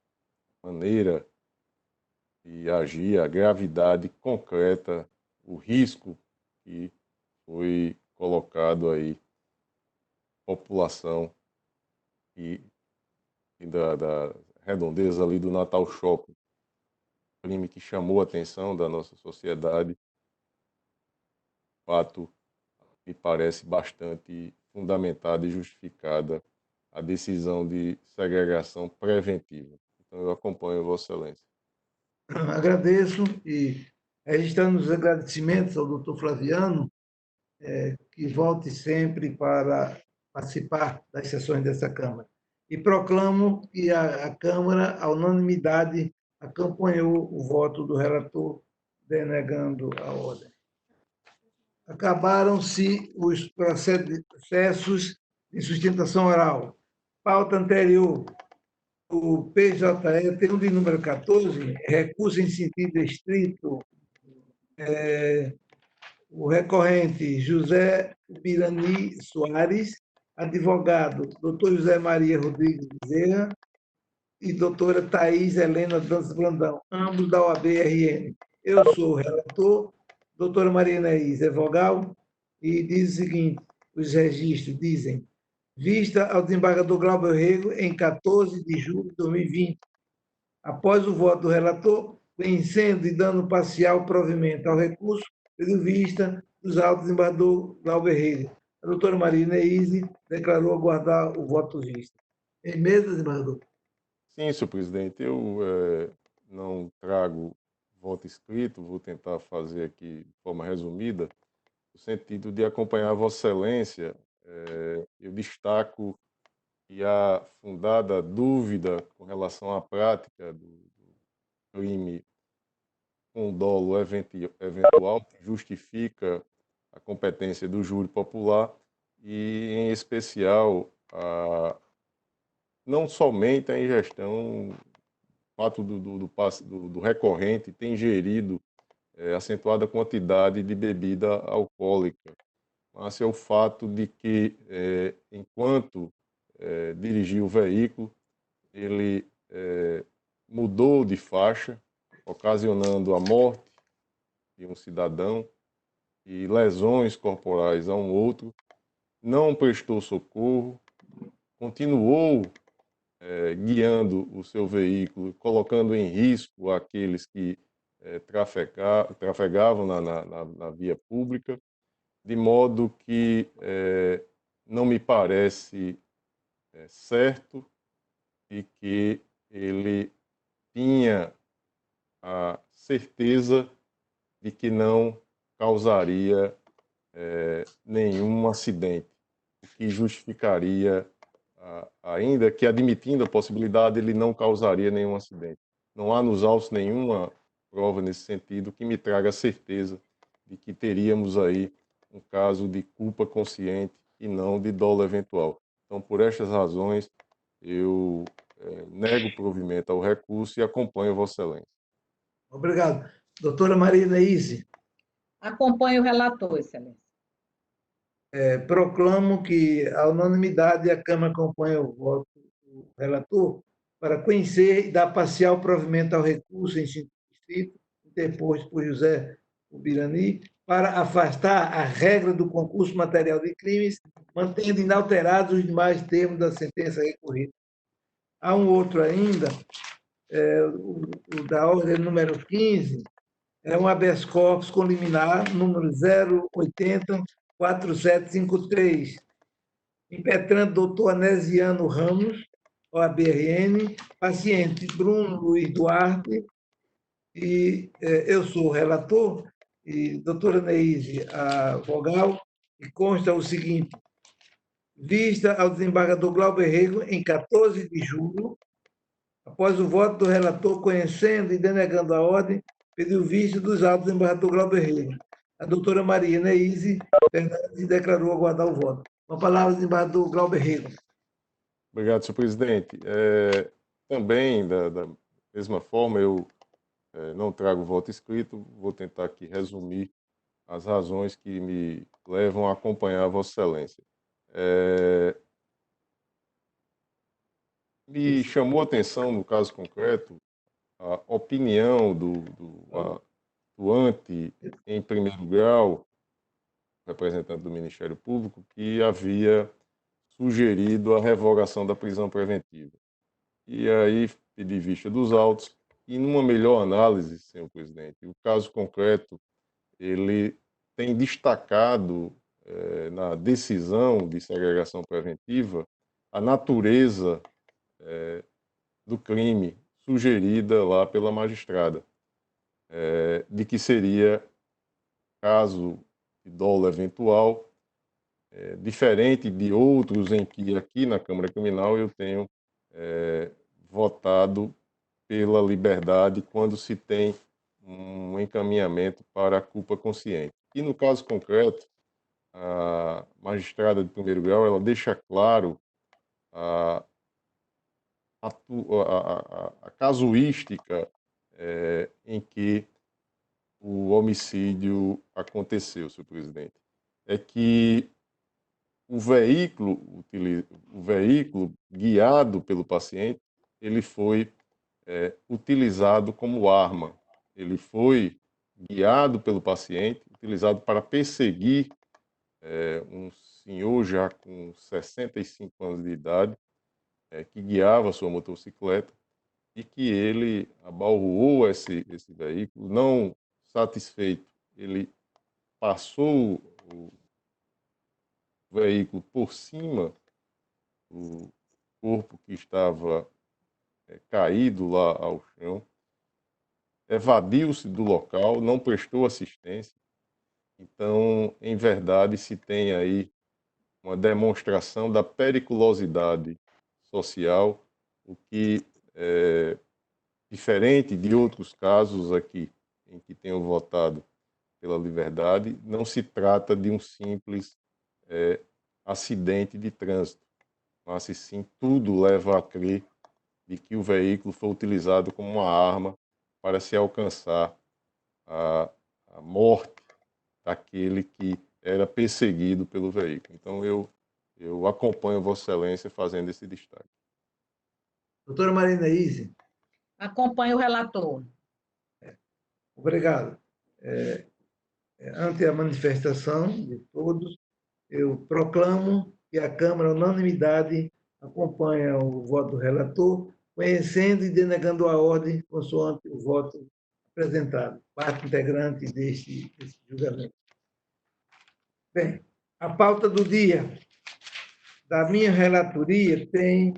maneira de agir, a gravidade concreta, o risco que foi colocado aí, população e da redondeza ali do Natal Shopping, crime que chamou a atenção da nossa sociedade. Fato me parece bastante fundamentada e justificada a decisão de segregação preventiva. Então, eu acompanho Vossa Excelência. Agradeço e registrando os agradecimentos ao doutor Flaviano, que volte sempre para participar das sessões dessa Câmara. E proclamo que a Câmara, à unanimidade, acompanhou o voto do relator, denegando a ordem. Acabaram-se os processos de sustentação oral. Pauta anterior. O PJE tem de número 14, recurso em sentido estrito. O recorrente José Birani Soares, advogado Dr. José Maria Rodrigues Bezerra e doutora Thais Helena Dantas Brandão, ambos da OAB-RN. Eu sou o relator, doutora Maria Neís é vogal, e diz o seguinte, os registros dizem: vista ao desembargador Glauber Rego em 14 de julho de 2020, após o voto do relator, conhecendo e dando parcial provimento ao recurso, pelo vista dos autos do desembargador Glauber Rego. A doutora Maria Neise declarou aguardar o voto visto. Em mesa, desembargador? Sim, senhor presidente, eu não trago voto escrito, vou tentar fazer aqui de forma resumida, no sentido de acompanhar Vossa Excelência. Eu destaco que há fundada dúvida com relação à prática do crime com dolo eventual, que justifica a competência do júri popular e, em especial, não somente a ingestão, o fato do recorrente ter ingerido acentuada quantidade de bebida alcoólica, mas é o fato de que, enquanto dirigia o veículo, ele mudou de faixa, ocasionando a morte de um cidadão e lesões corporais a um outro, não prestou socorro, continuou guiando o seu veículo, colocando em risco aqueles que trafegavam na via pública, de modo que não me parece certo e que ele tinha a certeza de que não causaria nenhum acidente, o que justificaria, ainda que admitindo a possibilidade, ele não causaria nenhum acidente. Não há nos autos nenhuma prova nesse sentido que me traga certeza de que teríamos aí um caso de culpa consciente e não de dolo eventual. Então, por estas razões, eu nego provimento ao recurso e acompanho Vossa Excelência. Obrigado. Doutora Maria Neise. Acompanho o relator, Excelência. Proclamo que, à unanimidade, a Câmara acompanha o voto do relator para conhecer e dar parcial provimento ao recurso em sentido estrito, interposto por José Birani, para afastar a regra do concurso material de crimes, mantendo inalterados os demais termos da sentença recorrida. Há um outro ainda, o da ordem número 15, é um habeas corpus com liminar número 0804753, impetrante doutor Anesiano Ramos, OAB-RN, paciente Bruno Luiz Duarte, e eu sou o relator, e doutora Neise, a vogal, e consta o seguinte: vista ao desembargador Glauber Rego em 14 de julho, após o voto do relator conhecendo e denegando a ordem, pediu vista dos autos do desembargador Glauber Rego. A doutora Maria Neise Fernandes declarou aguardar o voto. Com a palavra, o desembargador Glauber Rego. Obrigado, senhor presidente. Também, da mesma forma, eu não trago voto escrito, vou tentar aqui resumir as razões que me levam a acompanhar Vossa Excelência. Me chamou a atenção, no caso concreto, a opinião do atuante em primeiro grau, representante do Ministério Público, que havia sugerido a revogação da prisão preventiva. E aí pedi vista dos autos e, numa melhor análise, senhor presidente, o caso concreto, ele tem destacado na decisão de segregação preventiva a natureza do crime sugerida lá pela magistrada, de que seria caso de dolo eventual diferente de outros em que aqui na Câmara Criminal eu tenho votado pela liberdade quando se tem um encaminhamento para a culpa consciente. E no caso concreto, a magistrada de primeiro grau, ela deixa claro a casuística em que o homicídio aconteceu, senhor presidente. É que o veículo guiado pelo paciente, ele foi utilizado como arma. Ele foi guiado pelo paciente, utilizado para perseguir um senhor já com 65 anos de idade, que guiava sua motocicleta e que ele abalroou esse veículo. Não satisfeito, ele passou o veículo por cima do corpo que estava caído lá ao chão, evadiu-se do local, não prestou assistência. Então, em verdade, se tem aí uma demonstração da periculosidade social, o que é diferente de outros casos aqui, em que tenho votado pela liberdade, não se trata de um simples acidente de trânsito, mas sim tudo leva a crer de que o veículo foi utilizado como uma arma para se alcançar a morte daquele que era perseguido pelo veículo. Então, eu acompanho Vossa Excelência fazendo esse destaque. Doutora Maria Neise. Acompanho o relator. Obrigado. Ante a manifestação de todos, eu proclamo que a Câmara, unanimidade, acompanha o voto do relator, conhecendo e denegando a ordem consoante o voto apresentado, parte integrante deste julgamento. Bem, a pauta do dia da minha relatoria tem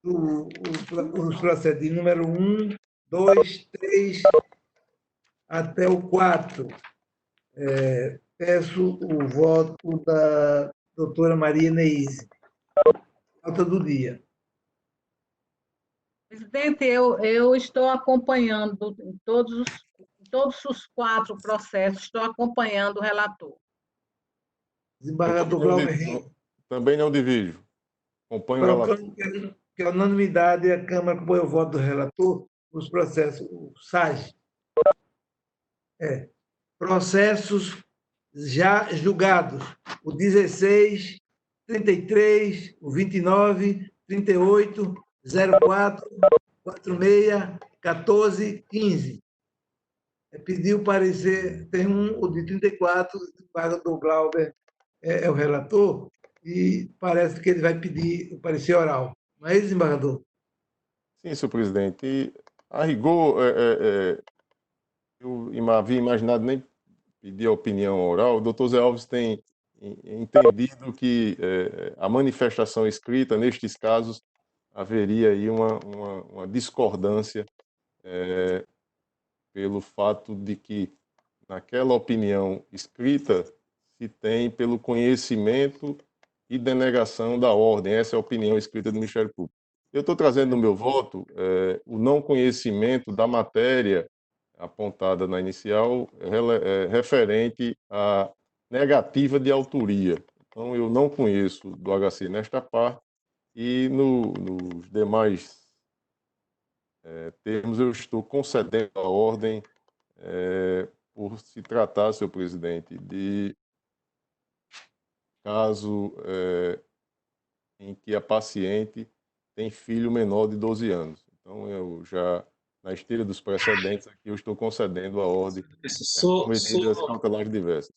os procedimentos número 1, 2, 3, até o 4. Peço o voto da doutora Maria Neise. Pauta do dia. Presidente, eu estou acompanhando em todos os 4 processos, estou acompanhando o relator. Desembargador Glauber. Também não divido. Acompanho o relator. Que a unanimidade a Câmara acompanha o voto do relator nos processos. O SAG. Processos já julgados. O 16, 33, o 29, 38, 04, 46, 14, 15. Pediu parecer, tem o de 34, o desembargador Glauber é o relator, e parece que ele vai pedir o parecer oral. Não é isso, desembargador? Sim, senhor presidente. E, a rigor, eu havia imaginado nem pedir a opinião oral. O doutor Zé Alves tem entendido que a manifestação escrita, nestes casos, haveria aí uma discordância pelo fato de que, naquela opinião escrita, se tem pelo conhecimento e denegação da ordem. Essa é a opinião escrita do Ministério Público. Eu estou trazendo no meu voto o não conhecimento da matéria apontada na inicial referente à negativa de autoria. Então, eu não conheço do HC nesta parte e nos demais termos eu estou concedendo a ordem por se tratar, senhor presidente, de caso em que a paciente tem filho menor de 12 anos. Então, eu já, na esteira dos precedentes, aqui eu estou concedendo a ordem com medidas cautelares diversas.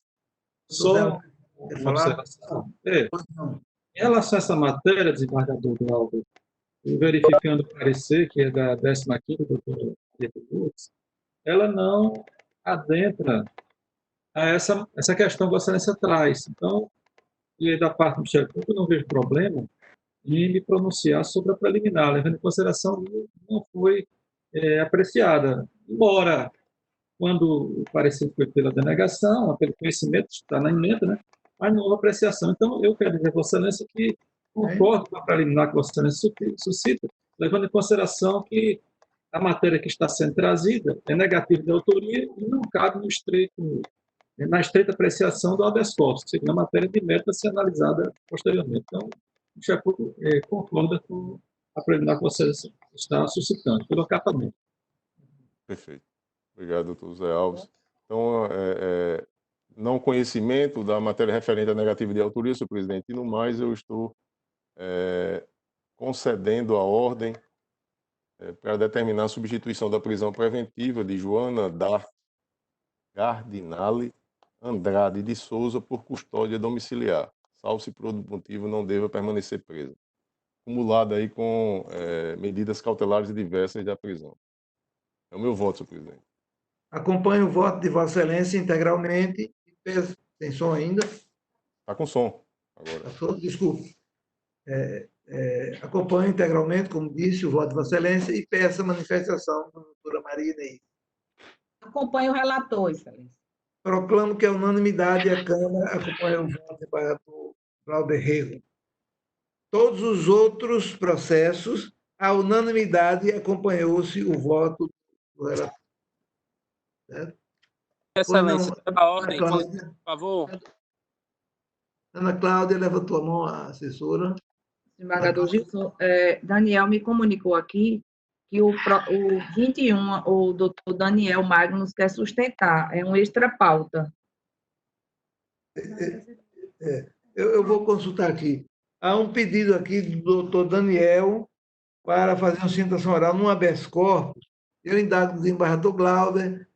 Só uma observação. Em relação a essa matéria, desembargador Glauber, verificando o parecer, que é da 15ª, doutora Diego Lutz, ela não adentra a essa questão que Vossa Excelência traz. Então, e da parte do Ministério Público, eu não vejo problema em me pronunciar sobre a preliminar, levando em consideração que não foi apreciada. Embora, quando o parecer foi pela denegação, pelo conhecimento, está na emenda, né? mas não houve apreciação. Então, eu quero dizer, Vossa Excelência, que concordo com a preliminar que Vossa Excelência suscita, levando em consideração que a matéria que está sendo trazida é negativa de autoria e não cabe na estreita apreciação do habeas corpus, segundo a matéria de mérito a ser analisada posteriormente. Então, o Ministério Público concorda com a preliminar que você está suscitando, pelo acatamento. Perfeito. Obrigado, doutor Zé Alves. Então, não conhecimento da matéria referente à negativa de autoria, senhor presidente, e no mais eu estou concedendo a ordem para determinar a substituição da prisão preventiva de Joana Gardinale Andrade de Souza por custódia domiciliar, salvo se por outro motivo não deva permanecer presa, acumulada aí com medidas cautelares diversas da prisão. É o meu voto, senhor presidente. Acompanho o voto de Vossa Excelência integralmente. Tem som ainda? Está com som agora. Desculpe. Acompanho integralmente, como disse, o voto de Vossa Excelência e peço a manifestação da doutora Maria Inês. Acompanho o relator, Excelência. Proclamo que a unanimidade a Câmara acompanha o voto do embargador Glauber Rego. Todos os outros processos, a unanimidade acompanhou-se o voto do relator. Certo? Excelência, a ordem, por favor. Ana Cláudia levantou a mão, a assessora. Desembargador Gilson, Daniel me comunicou aqui que o 21, o doutor Daniel Magnus quer sustentar, é um extra pauta. Eu vou consultar aqui. Há um pedido aqui do doutor Daniel para fazer uma sustentação oral num habeas corpus. Eu indago do desembargador Glauber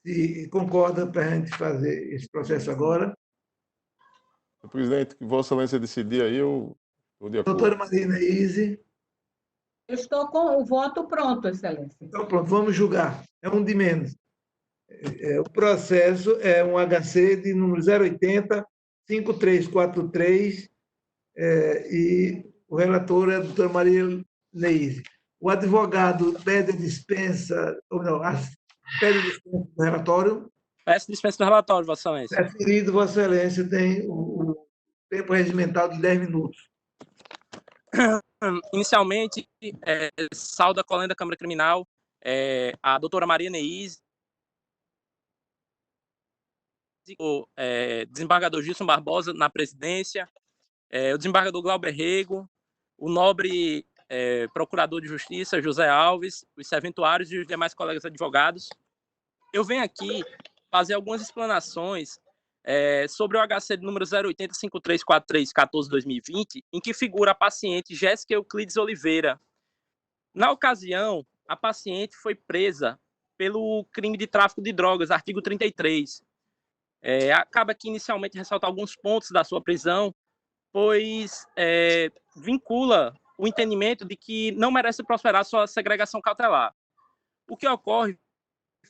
se concorda para a gente fazer esse processo agora. Senhor presidente, que Vossa Excelência decidir aí, eu estou de acordo. Doutora Maria Inês. Eu estou com o voto pronto, Excelência. Então, pronto, vamos julgar. É um de menos. O processo é um HC de número 080-5343 e o relator é a doutora Maria Inês. O advogado pede dispensa, ou não, pede dispensa do relatório. Peço dispensa do relatório, Vossa Excelência. Referido, Vossa Excelência tem o tempo regimental de 10 minutos. Inicialmente, saldo a colega da Câmara Criminal, a doutora Maria Neise, o desembargador Gilson Barbosa na presidência, o desembargador Glauber Rego, o nobre procurador de justiça José Alves, os serventuários e os demais colegas advogados. Eu venho aqui fazer algumas explanações sobre o HC de número 080-5343-14-2020, em que figura a paciente Jéssica Euclides Oliveira. Na ocasião, a paciente foi presa pelo crime de tráfico de drogas, artigo 33. Acaba que inicialmente ressalta alguns pontos da sua prisão, pois vincula o entendimento de que não merece prosperar sua segregação cautelar. O que ocorre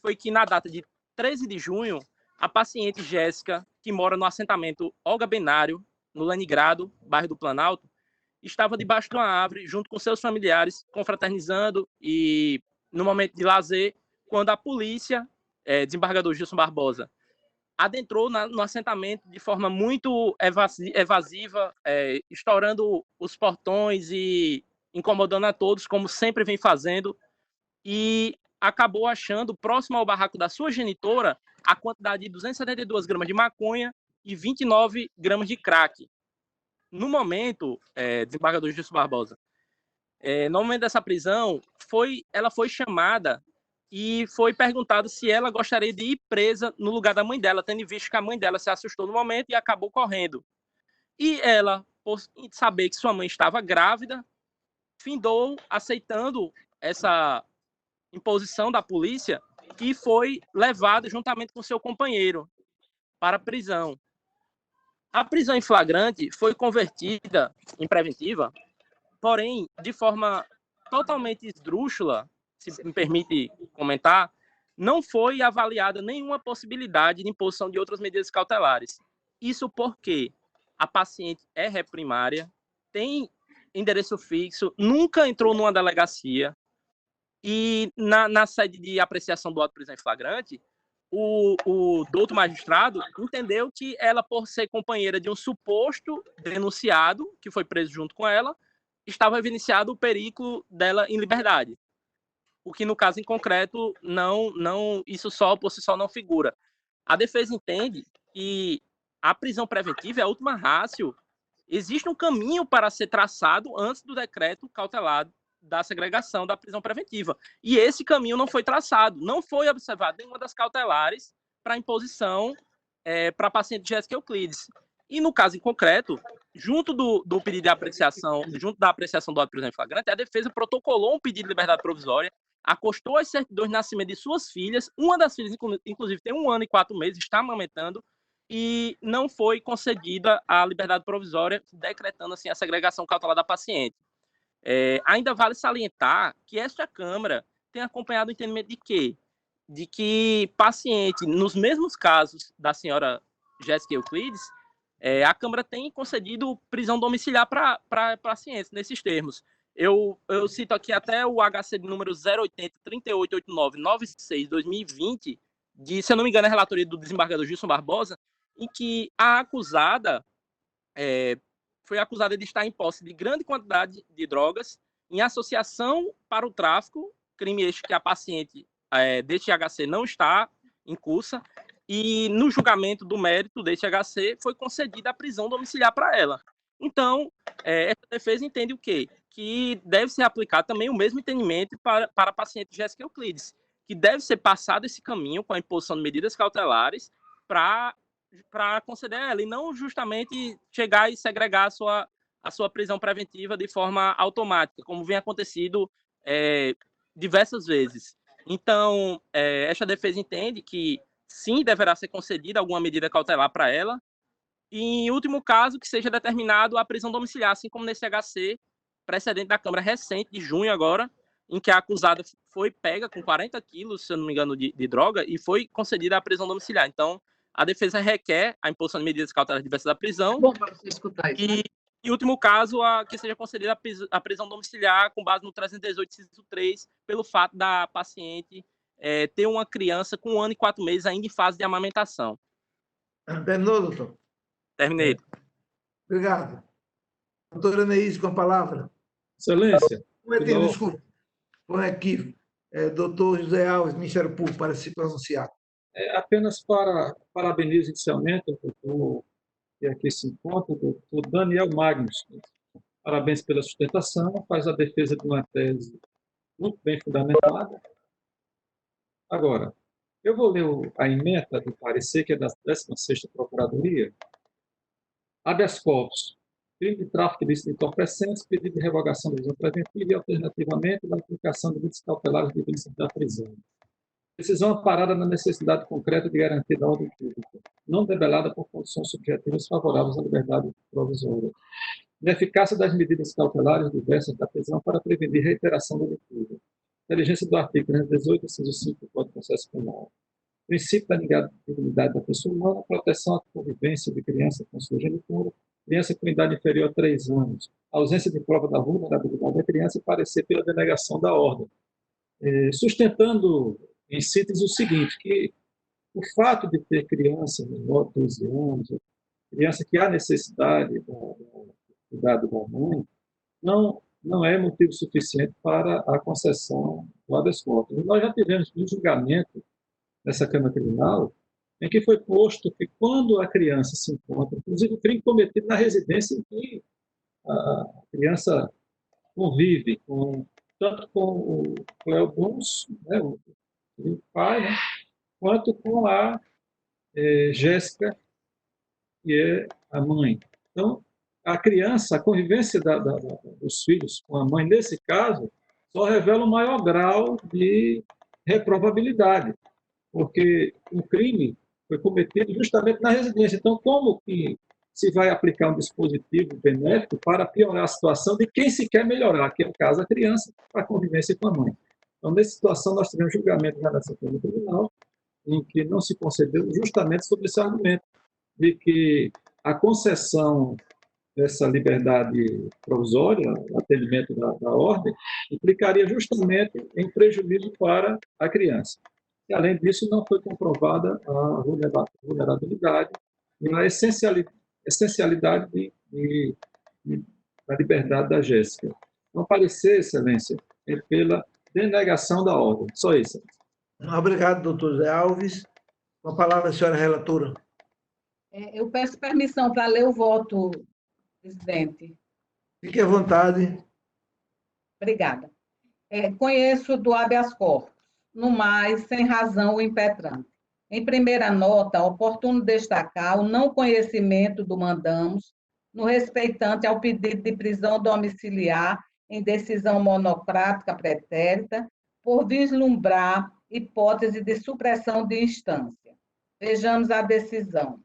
foi que na data de 13 de junho, a paciente Jéssica, que mora no assentamento Olga Benário, no Leningrado, bairro do Planalto, estava debaixo de uma árvore, junto com seus familiares, confraternizando e no momento de lazer, quando a polícia, desembargador Gilson Barbosa, adentrou no assentamento de forma muito evasiva, estourando os portões e incomodando a todos, como sempre vem fazendo, e acabou achando, próximo ao barraco da sua genitora, a quantidade de 272 gramas de maconha e 29 gramas de crack. No momento, desembargador Gilson Barbosa, no momento dessa prisão, ela foi chamada e foi perguntado se ela gostaria de ir presa no lugar da mãe dela, tendo visto que a mãe dela se assustou no momento e acabou correndo. E ela, por saber que sua mãe estava grávida, findou aceitando essa imposição da polícia e foi levada juntamente com seu companheiro para a prisão. A prisão em flagrante foi convertida em preventiva, porém, de forma totalmente esdrúxula, se me permite comentar, não foi avaliada nenhuma possibilidade de imposição de outras medidas cautelares. Isso porque a paciente é réprimária, tem endereço fixo, nunca entrou numa delegacia e na sede de apreciação do auto de prisão em flagrante, o douto magistrado entendeu que ela, por ser companheira de um suposto denunciado, que foi preso junto com ela, estava evidenciado o perigo dela em liberdade. O que, no caso em concreto, isso só por si só não figura. A defesa entende que a prisão preventiva é a última ratio. Existe um caminho para ser traçado antes do decreto cautelar da segregação da prisão preventiva. E esse caminho não foi traçado. Não foi observado nenhuma das cautelares para imposição para a paciente Jéssica Euclides. E, no caso em concreto, junto do pedido de apreciação, junto da apreciação do auto de prisão em flagrante, a defesa protocolou um pedido de liberdade provisória, acostou as certidões de nascimento de suas filhas. Uma das filhas, inclusive, tem 1 ano e 4 meses, está amamentando, e não foi concedida a liberdade provisória, decretando assim a segregação cautelar da paciente. Ainda vale salientar que esta Câmara tem acompanhado o entendimento de quê? De que paciente, nos mesmos casos da senhora Jéssica Euclides, a Câmara tem concedido prisão domiciliar para pacientes, nesses termos. Eu cito aqui até o HC de número 080-3889-96-2020, se eu não me engano, é a relatoria do desembargador Gilson Barbosa, em que a acusada foi acusada de estar em posse de grande quantidade de drogas em associação para o tráfico, crime este que a paciente deste HC não está em cursa, e no julgamento do mérito deste HC foi concedida a prisão domiciliar para ela. Então, essa defesa entende o quê? Que deve ser aplicado também o mesmo entendimento para a paciente Jéssica Euclides, que deve ser passado esse caminho com a imposição de medidas cautelares para conceder a ela, e não justamente chegar e segregar a sua prisão preventiva de forma automática, como vem acontecido diversas vezes. Então, esta defesa entende que, sim, deverá ser concedida alguma medida cautelar para ela, e, em último caso, que seja determinado a prisão domiciliar, assim como nesse HC precedente da Câmara recente, de junho agora, em que a acusada foi pega com 40 quilos, se eu não me engano, de droga, e foi concedida a prisão domiciliar. Então, a defesa requer a imposição de medidas cautelares diversas da prisão. Bom para você escutar isso, né? E, em último caso, que seja concedida a prisão domiciliar com base no 318, inciso 3, pelo fato da paciente ter uma criança com 1 ano e 4 meses ainda em fase de amamentação. Terminou, doutor? Terminei. Obrigado. Doutora Neise, com a palavra. Excelência. Desculpe. Põe aqui, doutor José Alves, Ministério Público, para se pronunciar. Apenas parabenizo inicialmente o doutor que aqui se encontra, o doutor Daniel Magnus. Parabéns pela sustentação, faz a defesa de uma tese muito bem fundamentada. Agora, eu vou ler a ementa do parecer, que é da 16ª Procuradoria. Habeas corpus, crime de tráfico ilícito de entorpecentes, pedido de revogação da prisão preventiva e, alternativamente, da aplicação de medidas cautelares de vício da prisão. Decisão amparada na necessidade concreta de garantir a ordem pública, não debelada por condições subjetivas favoráveis à liberdade provisória. Ineficácia das medidas cautelares diversas da prisão para prevenir reiteração da leitura. Inteligência do artigo 318, inciso 5 do Código de Processo Penal. Princípio da dignidade da pessoa humana, proteção à convivência de criança com sua genitora, criança com idade inferior a 3 anos, ausência de prova da vulnerabilidade da criança e parecer pela denegação da ordem. Sustentando, em síntese, o seguinte, que o fato de ter criança menor de 12 anos, criança que há necessidade do cuidado da mãe, não é motivo suficiente para a concessão do habeas corpus. Nós já tivemos um julgamento nessa Câmara Criminal em que foi posto que quando a criança se encontra, inclusive o crime cometido na residência em que a criança convive tanto com o Cléo Bons, né, o pai, né, quanto com a Jéssica, que é a mãe. Então, a criança, a convivência dos filhos com a mãe, nesse caso, só revela um maior grau de reprovabilidade, porque o crime foi cometido justamente na residência. Então, como que se vai aplicar um dispositivo benéfico para piorar a situação de quem se quer melhorar, que é o caso da criança, para a convivência com a mãe? Então, nessa situação, nós tivemos julgamento já nessa Câmara Criminal, em que não se concedeu justamente sobre esse argumento de que a concessão dessa liberdade provisória, o atendimento da ordem, implicaria justamente em prejuízo para a criança. E, além disso, não foi comprovada a vulnerabilidade e a essencialidade da liberdade da Jéssica. Não parecer, Excelência, é pela denegação da ordem. Só isso. Obrigado, doutor Zé Alves. Com a palavra, a senhora relatora. Eu peço permissão para ler o voto, presidente. Fique à vontade. Obrigada. Conheço do habeas corpus, no mais, sem razão o impetrante. Em primeira nota, oportuno destacar o não conhecimento do mandamos no respeitante ao pedido de prisão domiciliar em decisão monocrática pretérita, por vislumbrar hipótese de supressão de instância. Vejamos a decisão.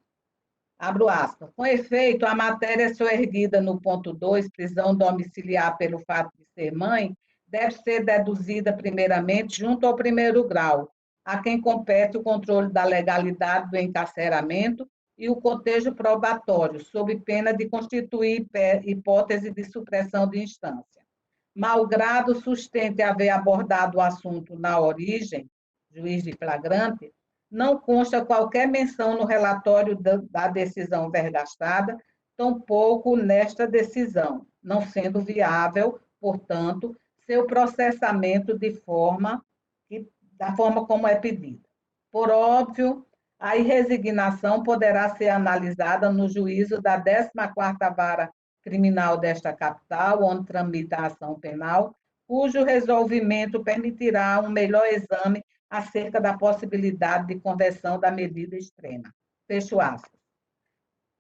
Abro aspas. Com efeito, a matéria soerguida no ponto 2, prisão domiciliar pelo fato de ser mãe, deve ser deduzida primeiramente junto ao primeiro grau, a quem compete o controle da legalidade do encarceramento e o cotejo probatório, sob pena de constituir hipótese de supressão de instância. Malgrado sustente haver abordado o assunto na origem, juiz de flagrante, não consta qualquer menção no relatório da decisão vergastada, tampouco nesta decisão, não sendo viável, portanto, seu processamento da forma como é pedida. Por óbvio, a irresignação poderá ser analisada no juízo da 14ª Vara Criminal desta capital, onde tramita a ação penal, cujo resolvimento permitirá um melhor exame acerca da possibilidade de conversão da medida extrema. Fecho aspas.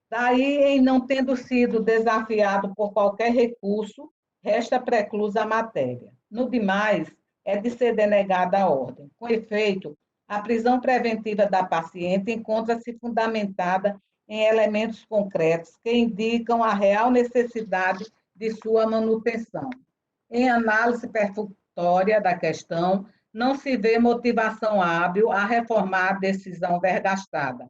Daí, em não tendo sido desafiado por qualquer recurso, resta preclusa a matéria. No demais, é de ser denegada a ordem. Com efeito, a prisão preventiva da paciente encontra-se fundamentada em elementos concretos que indicam a real necessidade de sua manutenção. Em análise perfunctória da questão, não se vê motivação hábil a reformar a decisão vergastada,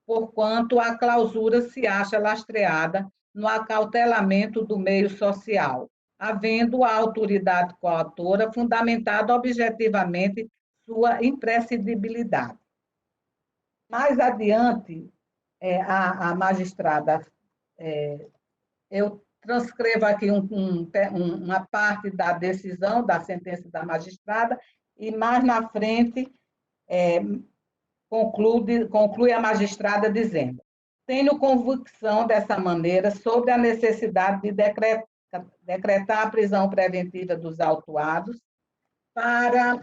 porquanto a clausura se acha lastreada no acautelamento do meio social, havendo a autoridade coautora fundamentado objetivamente sua imprescindibilidade. Mais adiante, a magistrada, eu transcrevo aqui uma parte da decisão, da sentença da magistrada, e mais na frente conclui a magistrada dizendo: tenho convicção dessa maneira sobre a necessidade de decretar a prisão preventiva dos autuados para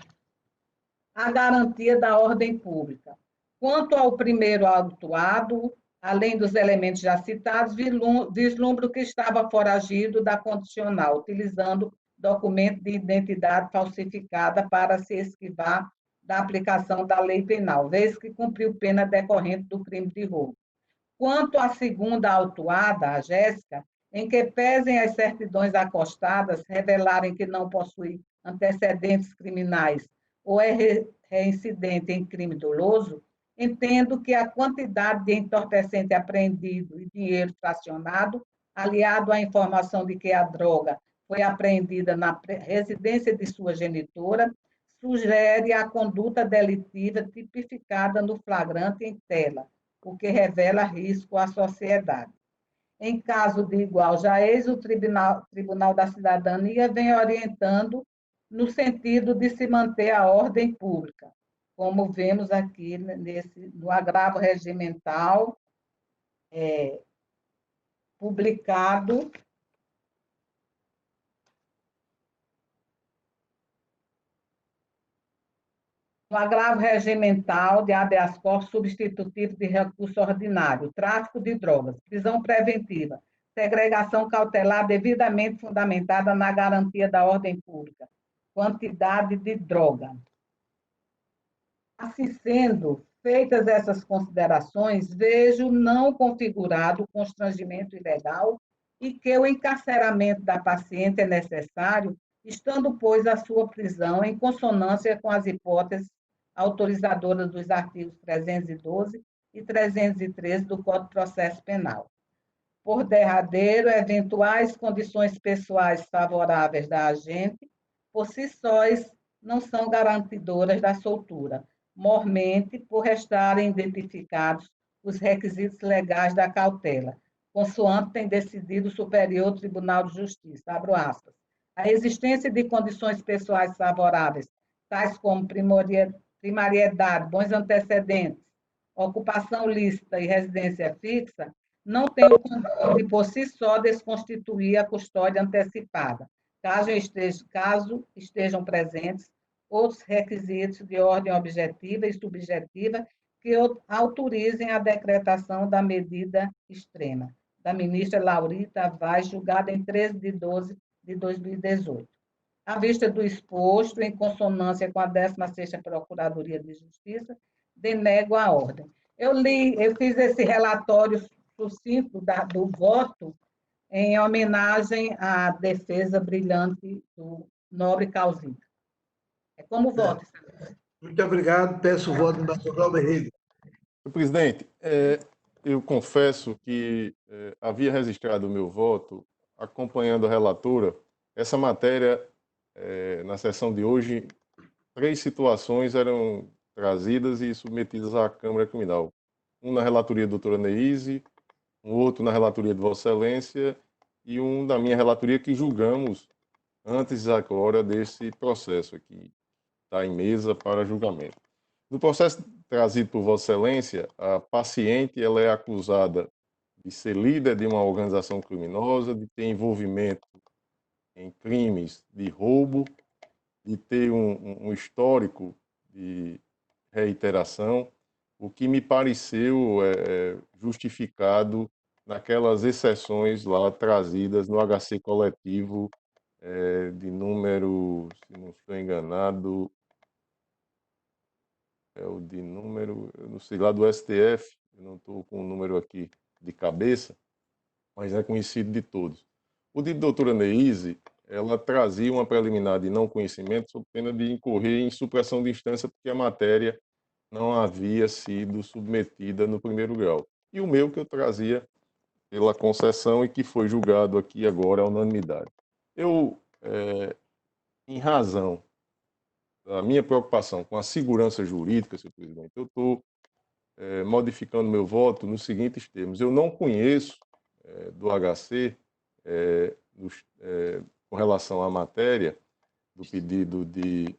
a garantia da ordem pública. Quanto ao primeiro autuado, além dos elementos já citados, vislumbro que estava foragido da condicional, utilizando documento de identidade falsificada para se esquivar da aplicação da lei penal, vez que cumpriu pena decorrente do crime de roubo. Quanto à segunda autuada, a Jéssica, em que pesem as certidões acostadas revelarem que não possui antecedentes criminais ou é reincidente em crime doloso, entendo que a quantidade de entorpecente apreendido e dinheiro fracionado, aliado à informação de que a droga foi apreendida na residência de sua genitora, sugere a conduta delitiva tipificada no flagrante em tela, o que revela risco à sociedade. Em caso de igual jaez, o Tribunal da Cidadania vem orientando no sentido de se manter a ordem pública, como vemos aqui no agravo regimental publicado no agravo regimental de habeas corpus substitutivo de recurso ordinário, tráfico de drogas, prisão preventiva, segregação cautelar devidamente fundamentada na garantia da ordem pública, quantidade de droga. Assim sendo, feitas essas considerações, vejo não configurado constrangimento ilegal e que o encarceramento da paciente é necessário, estando, pois, a sua prisão em consonância com as hipóteses autorizadoras dos artigos 312 e 313 do Código de Processo Penal. Por derradeiro, eventuais condições pessoais favoráveis da agente, por si sós, não são garantidoras da soltura, mormente por restarem identificados os requisitos legais da cautela, consoante tem decidido o Superior Tribunal de Justiça, abro aspas. A existência de condições pessoais favoráveis, tais como primariedade, bons antecedentes, ocupação lícita e residência fixa, não tem o condão de, por si só, desconstituir a custódia antecipada, caso estejam presentes outros requisitos de ordem objetiva e subjetiva que autorizem a decretação da medida extrema, da ministra Laurita Vaz, julgada em 13 de 12 de 2018. À vista do exposto, em consonância com a 16ª Procuradoria de Justiça, denego a ordem. Eu fiz esse relatório sucinto do voto em homenagem à defesa brilhante do nobre Causita. É como voto, excelência. Muito obrigado. Peço o voto do Dr. Glauber Rego. Presidente, eu confesso que havia registrado o meu voto acompanhando a relatora. Essa matéria, na sessão de hoje, 3 situações eram trazidas e submetidas à Câmara Criminal. Um na relatoria da doutora Neise, um outro na relatoria de Vossa Excelência e um da minha relatoria que julgamos antes agora desse processo aqui. Está em mesa para julgamento. No processo trazido por Vossa Excelência, a paciente ela é acusada de ser líder de uma organização criminosa, de ter envolvimento em crimes de roubo, de ter um histórico de reiteração, o que me pareceu justificado naquelas exceções lá trazidas no HC coletivo de número, se não estou enganado, é o de número, eu não sei, lá do STF, eu não estou com o número aqui de cabeça, mas é conhecido de todos. O de doutora Neise, ela trazia uma preliminar de não conhecimento sob pena de incorrer em supressão de instância porque a matéria não havia sido submetida no primeiro grau. E o meu que eu trazia pela concessão e que foi julgado aqui agora à unanimidade. Eu, em razão da minha preocupação com a segurança jurídica, senhor presidente, eu estou modificando meu voto nos seguintes termos. Eu não conheço do HC, com relação à matéria do pedido de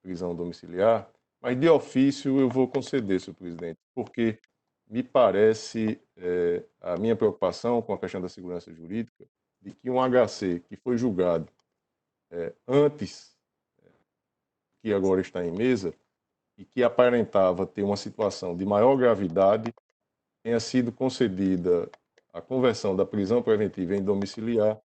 prisão domiciliar, mas de ofício eu vou conceder, senhor presidente, porque me parece a minha preocupação com a questão da segurança jurídica de que um HC que foi julgado antes que agora está em mesa e que aparentava ter uma situação de maior gravidade, tenha sido concedida a conversão da prisão preventiva em domiciliar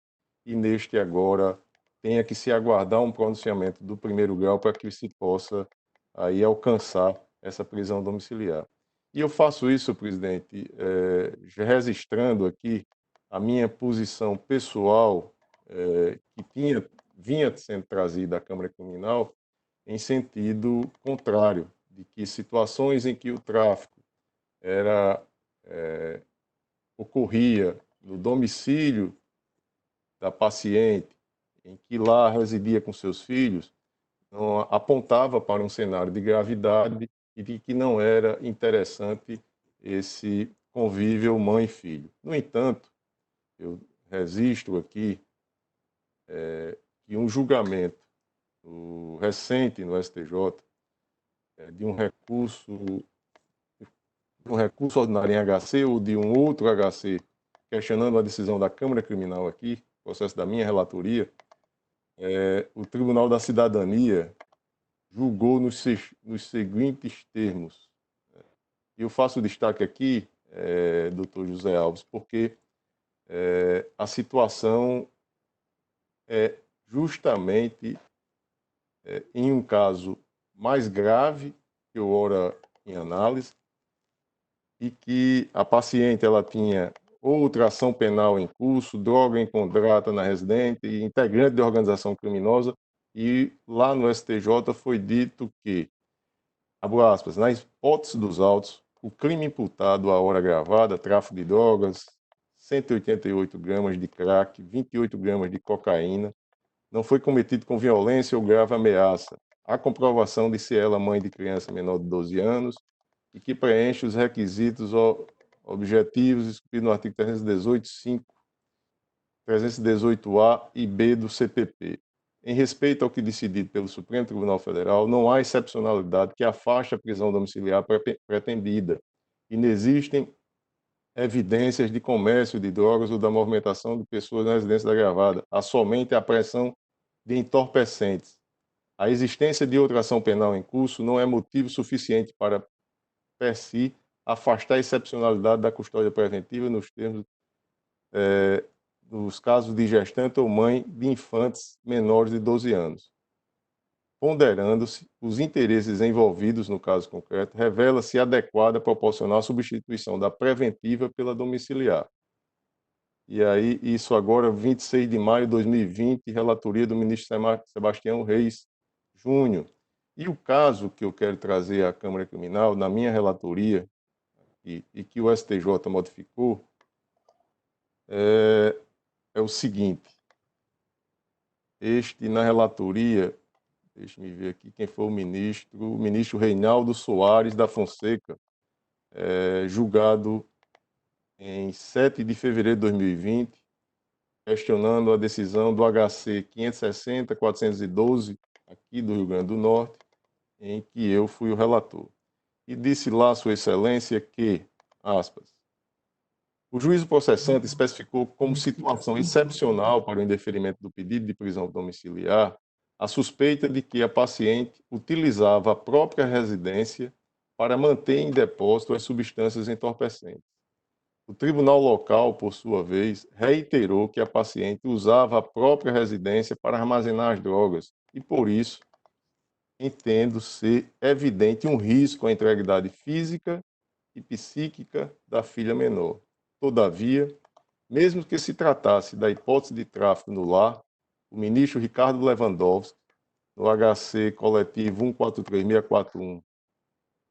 e neste agora tenha que se aguardar um pronunciamento do primeiro grau para que se possa aí alcançar essa prisão domiciliar. E eu faço isso, presidente, registrando aqui a minha posição pessoal que vinha sendo trazida à Câmara Criminal em sentido contrário, de que situações em que o tráfico ocorria no domicílio da paciente, em que lá residia com seus filhos, não apontava para um cenário de gravidade e de que não era interessante esse convívio mãe e filho. No entanto, eu registro aqui que um julgamento recente no STJ de um recurso ordinário em HC ou de um outro HC questionando a decisão da Câmara Criminal aqui, processo da minha relatoria, o Tribunal da Cidadania julgou nos seguintes termos. Eu faço destaque aqui, doutor José Alves, porque a situação é justamente em um caso mais grave que o ora em análise e que a paciente ela tinha outra ação penal em curso, droga em contrata na residente, integrante de organização criminosa, e lá no STJ foi dito que, abro aspas, na hipótese dos autos, o crime imputado à hora gravada, tráfico de drogas, 188 gramas de crack, 28 gramas de cocaína, não foi cometido com violência ou grave ameaça, a comprovação de ser ela mãe de criança menor de 12 anos e que preenche os requisitos objetivos esculpidos no artigo 318-A e B do CPP. Em respeito ao que decidido pelo Supremo Tribunal Federal, não há excepcionalidade que afaste a prisão domiciliar pretendida. Inexistem evidências de comércio de drogas ou da movimentação de pessoas na residência da gravada. Há somente a apreensão de entorpecentes. A existência de outra ação penal em curso não é motivo suficiente para, per si, afastar a excepcionalidade da custódia preventiva nos termos dos casos de gestante ou mãe de infantes menores de 12 anos. Ponderando-se os interesses envolvidos no caso concreto, revela-se adequada proporcionar a substituição da preventiva pela domiciliar. E aí, isso agora, 26 de maio de 2020, relatoria do ministro Sebastião Reis Júnior. E o caso que eu quero trazer à Câmara Criminal, na minha relatoria, e que o STJ modificou, é o seguinte. Na relatoria, deixe-me ver aqui quem foi o ministro Reinaldo Soares da Fonseca, julgado em 7 de fevereiro de 2020, questionando a decisão do HC 560-412, aqui do Rio Grande do Norte, em que eu fui o relator. E disse lá, Sua Excelência, que, aspas, o juízo processante especificou como situação excepcional para o indeferimento do pedido de prisão domiciliar a suspeita de que a paciente utilizava a própria residência para manter em depósito as substâncias entorpecentes. O tribunal local, por sua vez, reiterou que a paciente usava a própria residência para armazenar as drogas e, por isso, entendo ser evidente um risco à integridade física e psíquica da filha menor. Todavia, mesmo que se tratasse da hipótese de tráfico no lar, o ministro Ricardo Lewandowski, no HC coletivo 143641,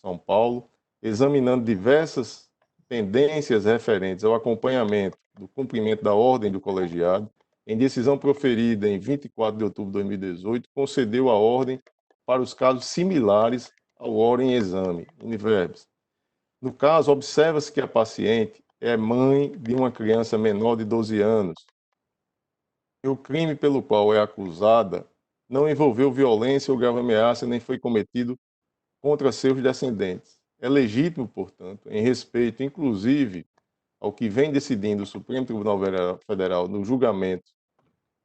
São Paulo, examinando diversas pendências referentes ao acompanhamento do cumprimento da ordem do colegiado, em decisão proferida em 24 de outubro de 2018, concedeu a ordem para os casos similares ao ora em exame, univerbis. No caso, observa-se que a paciente é mãe de uma criança menor de 12 anos. E o crime pelo qual é acusada não envolveu violência ou grave ameaça, nem foi cometido contra seus descendentes. É legítimo, portanto, em respeito, inclusive, ao que vem decidindo o Supremo Tribunal Federal no julgamento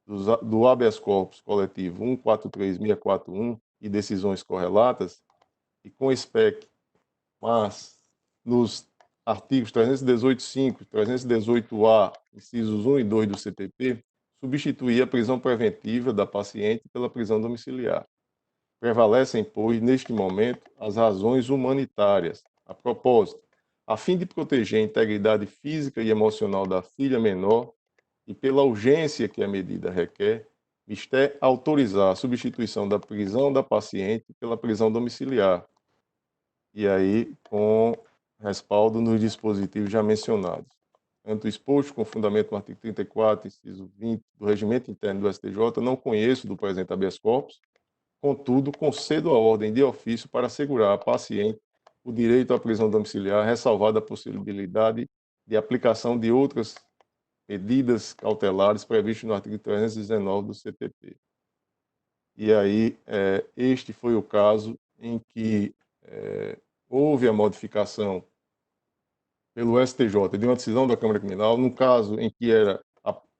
do habeas corpus coletivo 143641 e decisões correlatas, e com SPEC, mas nos artigos 318.5, 318-A, incisos 1 e 2 do CPP, substituir a prisão preventiva da paciente pela prisão domiciliar. Prevalecem, pois, neste momento, as razões humanitárias. A propósito, a fim de proteger a integridade física e emocional da filha menor e pela urgência que a medida requer, Mister autorizar a substituição da prisão da paciente pela prisão domiciliar. E aí, com respaldo nos dispositivos já mencionados. Ante o exposto, com fundamento no artigo 34, inciso 20 do Regimento Interno do STJ, não conheço do presente habeas corpus, contudo, concedo a ordem de ofício para assegurar à paciente o direito à prisão domiciliar, ressalvada a possibilidade de aplicação de outras medidas cautelares previstas no artigo 319 do CPP. E aí, este foi o caso em que houve a modificação pelo STJ de uma decisão da Câmara Criminal, num caso em que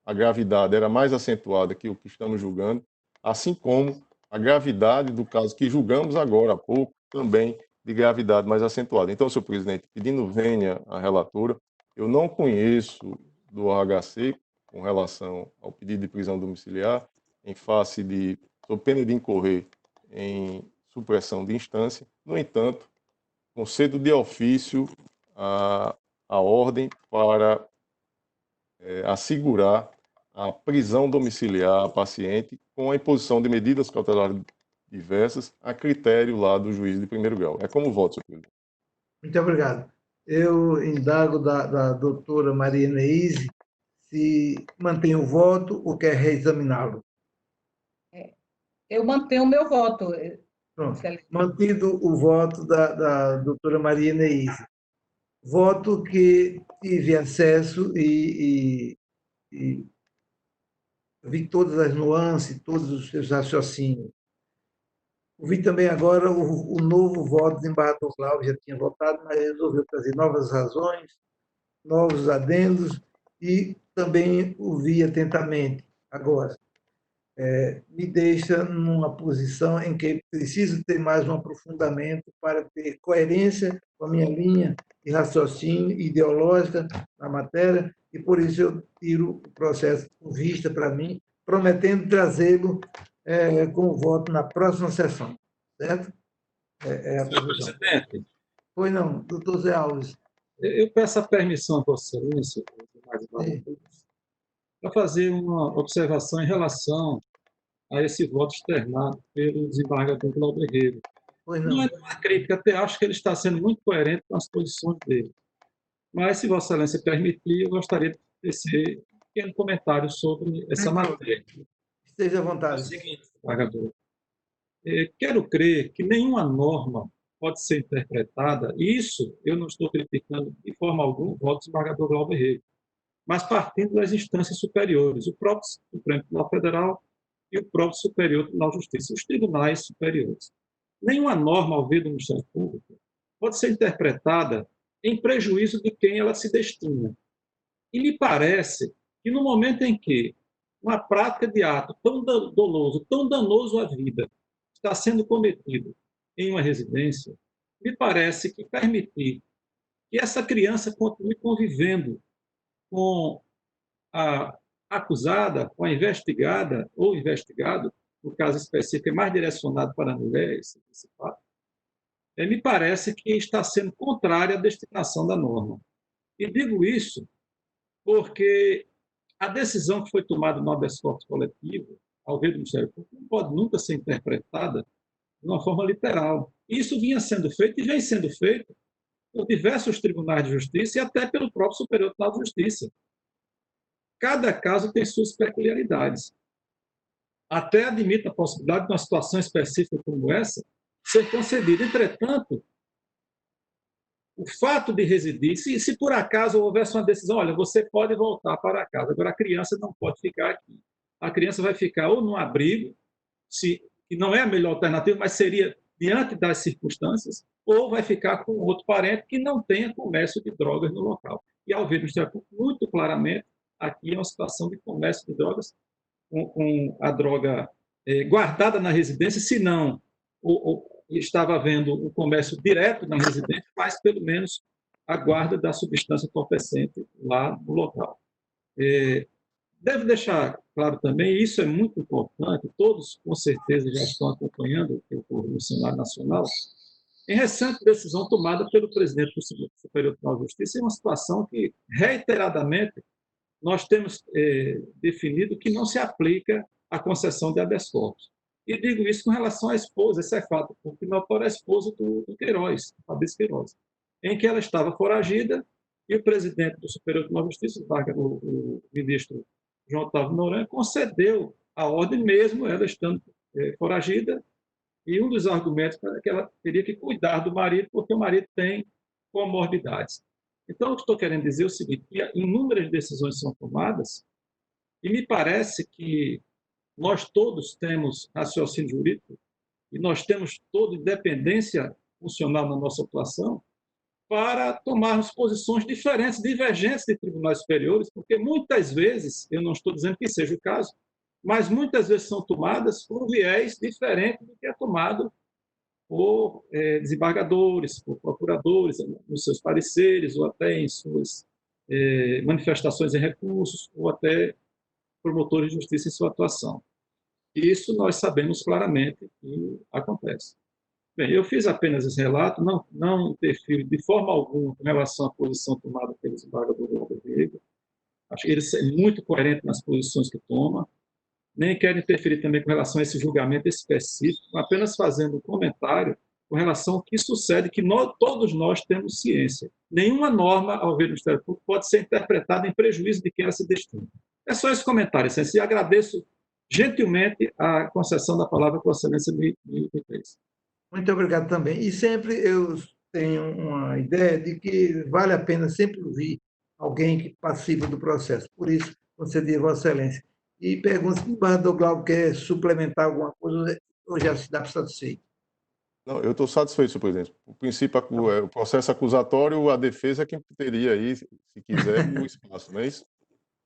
a gravidade era mais acentuada que o que estamos julgando, assim como a gravidade do caso que julgamos agora há pouco, também de gravidade mais acentuada. Então, senhor presidente, pedindo vênia à relatora, eu não conheço do HC com relação ao pedido de prisão domiciliar, em face de, sob pena de incorrer em supressão de instância. No entanto, concedo de ofício a ordem para assegurar a prisão domiciliar à paciente com a imposição de medidas cautelares diversas a critério lá do juiz de primeiro grau. É como voto, senhor presidente. Muito obrigado. Eu indago da doutora Maria Neise se mantém o voto ou quer reexaminá-lo. Eu mantenho o meu voto. Pronto. Excelente. Mantido o voto da doutora Maria Neise. Voto que tive acesso e vi todas as nuances, todos os seus raciocínios. Vi também agora o novo voto do desembargador Cláudio, já tinha votado, mas resolveu trazer novas razões, novos adendos, e também o vi atentamente agora. Me deixa numa posição em que preciso ter mais um aprofundamento para ter coerência com a minha linha de raciocínio ideológica na matéria, e por isso eu tiro o processo com vista para mim, prometendo trazê-lo com o voto na próxima sessão. Certo? É a Senhor posição. presidente, Pois não, doutor Zé Alves. eu peço a permissão a Vossa Excelência para fazer uma observação em relação a esse voto externado pelo desembargador Glauber Rego. Pois Não não. é uma crítica, até acho que ele está sendo muito coerente com as posições dele. Mas, se Vossa Excelência permitir, eu gostaria de tecer um pequeno comentário sobre essa matéria. Esteja à É o vontade. seguinte, desembargador, quero crer que nenhuma norma pode ser interpretada, e isso eu não estou criticando de forma alguma o voto do desembargador Glauber Rego, mas partindo das instâncias superiores, o próprio Supremo Tribunal Federal e o próprio Superior Tribunal de Justiça, os tribunais superiores. Nenhuma norma, ao ver do Ministério Público, pode ser interpretada em prejuízo de quem ela se destina. E me parece que no momento em que uma prática de ato tão doloso, tão danoso à vida, está sendo cometido em uma residência, me parece que permitir que essa criança continue convivendo com a acusada, com a investigada ou investigado, no caso específico é mais direcionado para a mulher, esse fato, me parece que está sendo contrária à destinação da norma. E digo isso porque a decisão que foi tomada no habeas corpus coletivo, ao ver do Ministério Público, não pode nunca ser interpretada de uma forma literal. Isso vinha sendo feito e vem sendo feito por diversos tribunais de justiça e até pelo próprio Superior Tribunal de Justiça. Cada caso tem suas peculiaridades. Até admite a possibilidade de uma situação específica como essa ser concedida. Entretanto, o fato de residir, se por acaso houvesse uma decisão, olha, você pode voltar para casa, agora a criança não pode ficar aqui. A criança vai ficar ou num abrigo, que não é a melhor alternativa, mas seria diante das circunstâncias, ou vai ficar com outro parente que não tenha comércio de drogas no local. E, ao ver o Ministério Público, muito claramente, aqui é uma situação de comércio de drogas, com a droga guardada na residência, se não estava havendo o comércio direto na residência, mas pelo menos a guarda da substância entorpecente lá no local. Devo deixar claro também, e isso é muito importante, todos com certeza já estão acompanhando o que ocorre no Senado Nacional, em recente decisão tomada pelo presidente do Superior Tribunal de Justiça, em uma situação que, reiteradamente, nós temos definido que não se aplica a concessão de habeas corpus. E digo isso com relação à esposa, esse é fato, porque notório a esposa do Queiroz, Fabrício Queiroz, em que ela estava foragida e o presidente do Superior Tribunal de Justiça, o ministro João Otávio Noronha, concedeu a ordem mesmo, ela estando foragida, e um dos argumentos era que ela teria que cuidar do marido, porque o marido tem comorbidades. Então, o que estou querendo dizer é o seguinte, que inúmeras decisões são tomadas, e me parece que nós todos temos raciocínio jurídico, e nós temos toda independência funcional na nossa atuação, para tomarmos posições diferentes, divergentes de tribunais superiores, porque muitas vezes, eu não estou dizendo que seja o caso, mas muitas vezes são tomadas por um viés diferente do que é tomado por desembargadores, por procuradores, nos seus pareceres, ou até em suas manifestações em recursos, ou até promotores de justiça em sua atuação. Isso nós sabemos claramente que acontece. Bem, eu fiz apenas esse relato, não interfiro de forma alguma com relação à posição tomada pelo desembargador Glauber Rego. Acho que ele é muito coerente nas posições que toma. Nem quero interferir também com relação a esse julgamento específico, apenas fazendo um comentário com relação ao que sucede, que todos nós temos ciência. Nenhuma norma, ao ver o Ministério Público, pode ser interpretada em prejuízo de quem ela se destina. É só esse comentário, Excelência, e agradeço gentilmente a concessão da palavra que Vossa Excelência me fez. Muito obrigado também. E sempre eu tenho uma ideia de que vale a pena sempre ouvir alguém que participa do processo. Por isso, concedi a Vossa Excelência. E pergunto se o embaixador Glauco quer suplementar alguma coisa ou já se dá satisfeito. Não, eu estou satisfeito, senhor presidente. O princípio, o processo acusatório, a defesa é quem teria aí, se quiser, o espaço, não é isso?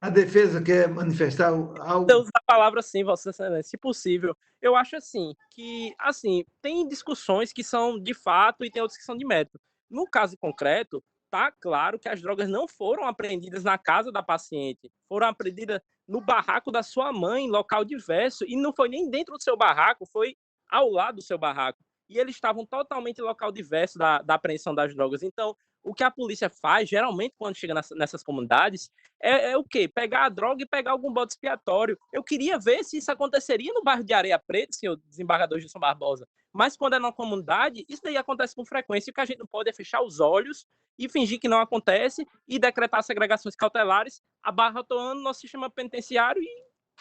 A defesa quer manifestar algo? Eu uso a palavra sim, Vossa Excelência, se possível. Eu acho assim, que assim, tem discussões que são de fato e tem outras que são de mérito. No caso concreto, tá claro que as drogas não foram apreendidas na casa da paciente, foram apreendidas no barraco da sua mãe, em local diverso, e não foi nem dentro do seu barraco, foi ao lado do seu barraco. E eles estavam totalmente em local diverso da apreensão das drogas. Então, o que a polícia faz, geralmente, quando chega nessas comunidades, é o quê? Pegar a droga e pegar algum bode expiatório. Eu queria ver se isso aconteceria no bairro de Areia Preta, senhor desembargador Gilson Barbosa. Mas quando é na comunidade, isso daí acontece com frequência. E o que a gente não pode é fechar os olhos e fingir que não acontece e decretar segregações cautelares, abarrotando nosso sistema penitenciário e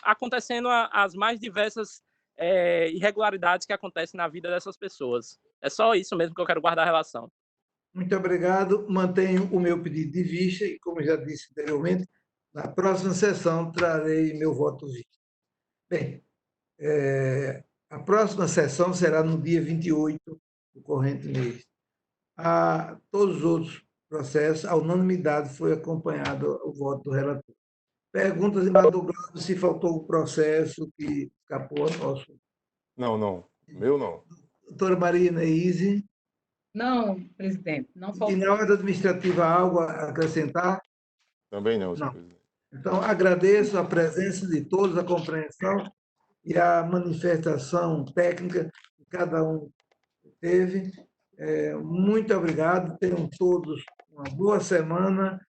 acontecendo as mais diversas irregularidades que acontecem na vida dessas pessoas. É só isso mesmo que eu quero guardar a relação. Muito obrigado. Mantenho o meu pedido de vista e, como já disse anteriormente, na próxima sessão trarei meu voto visto. Bem, a próxima sessão será no dia 28 do corrente mês. A todos os outros processos, a unanimidade foi acompanhado o voto do relator. Perguntas, embaixador Glauco, se faltou o processo que escapou a nosso. Não. Meu não. Doutora Maria Neise. Não, presidente, não E faltou. na ordem administrativa, algo a acrescentar? Também não, senhor Não. presidente. Então, agradeço a presença de todos, a compreensão e a manifestação técnica que cada um teve. Muito obrigado. Tenham todos uma boa semana.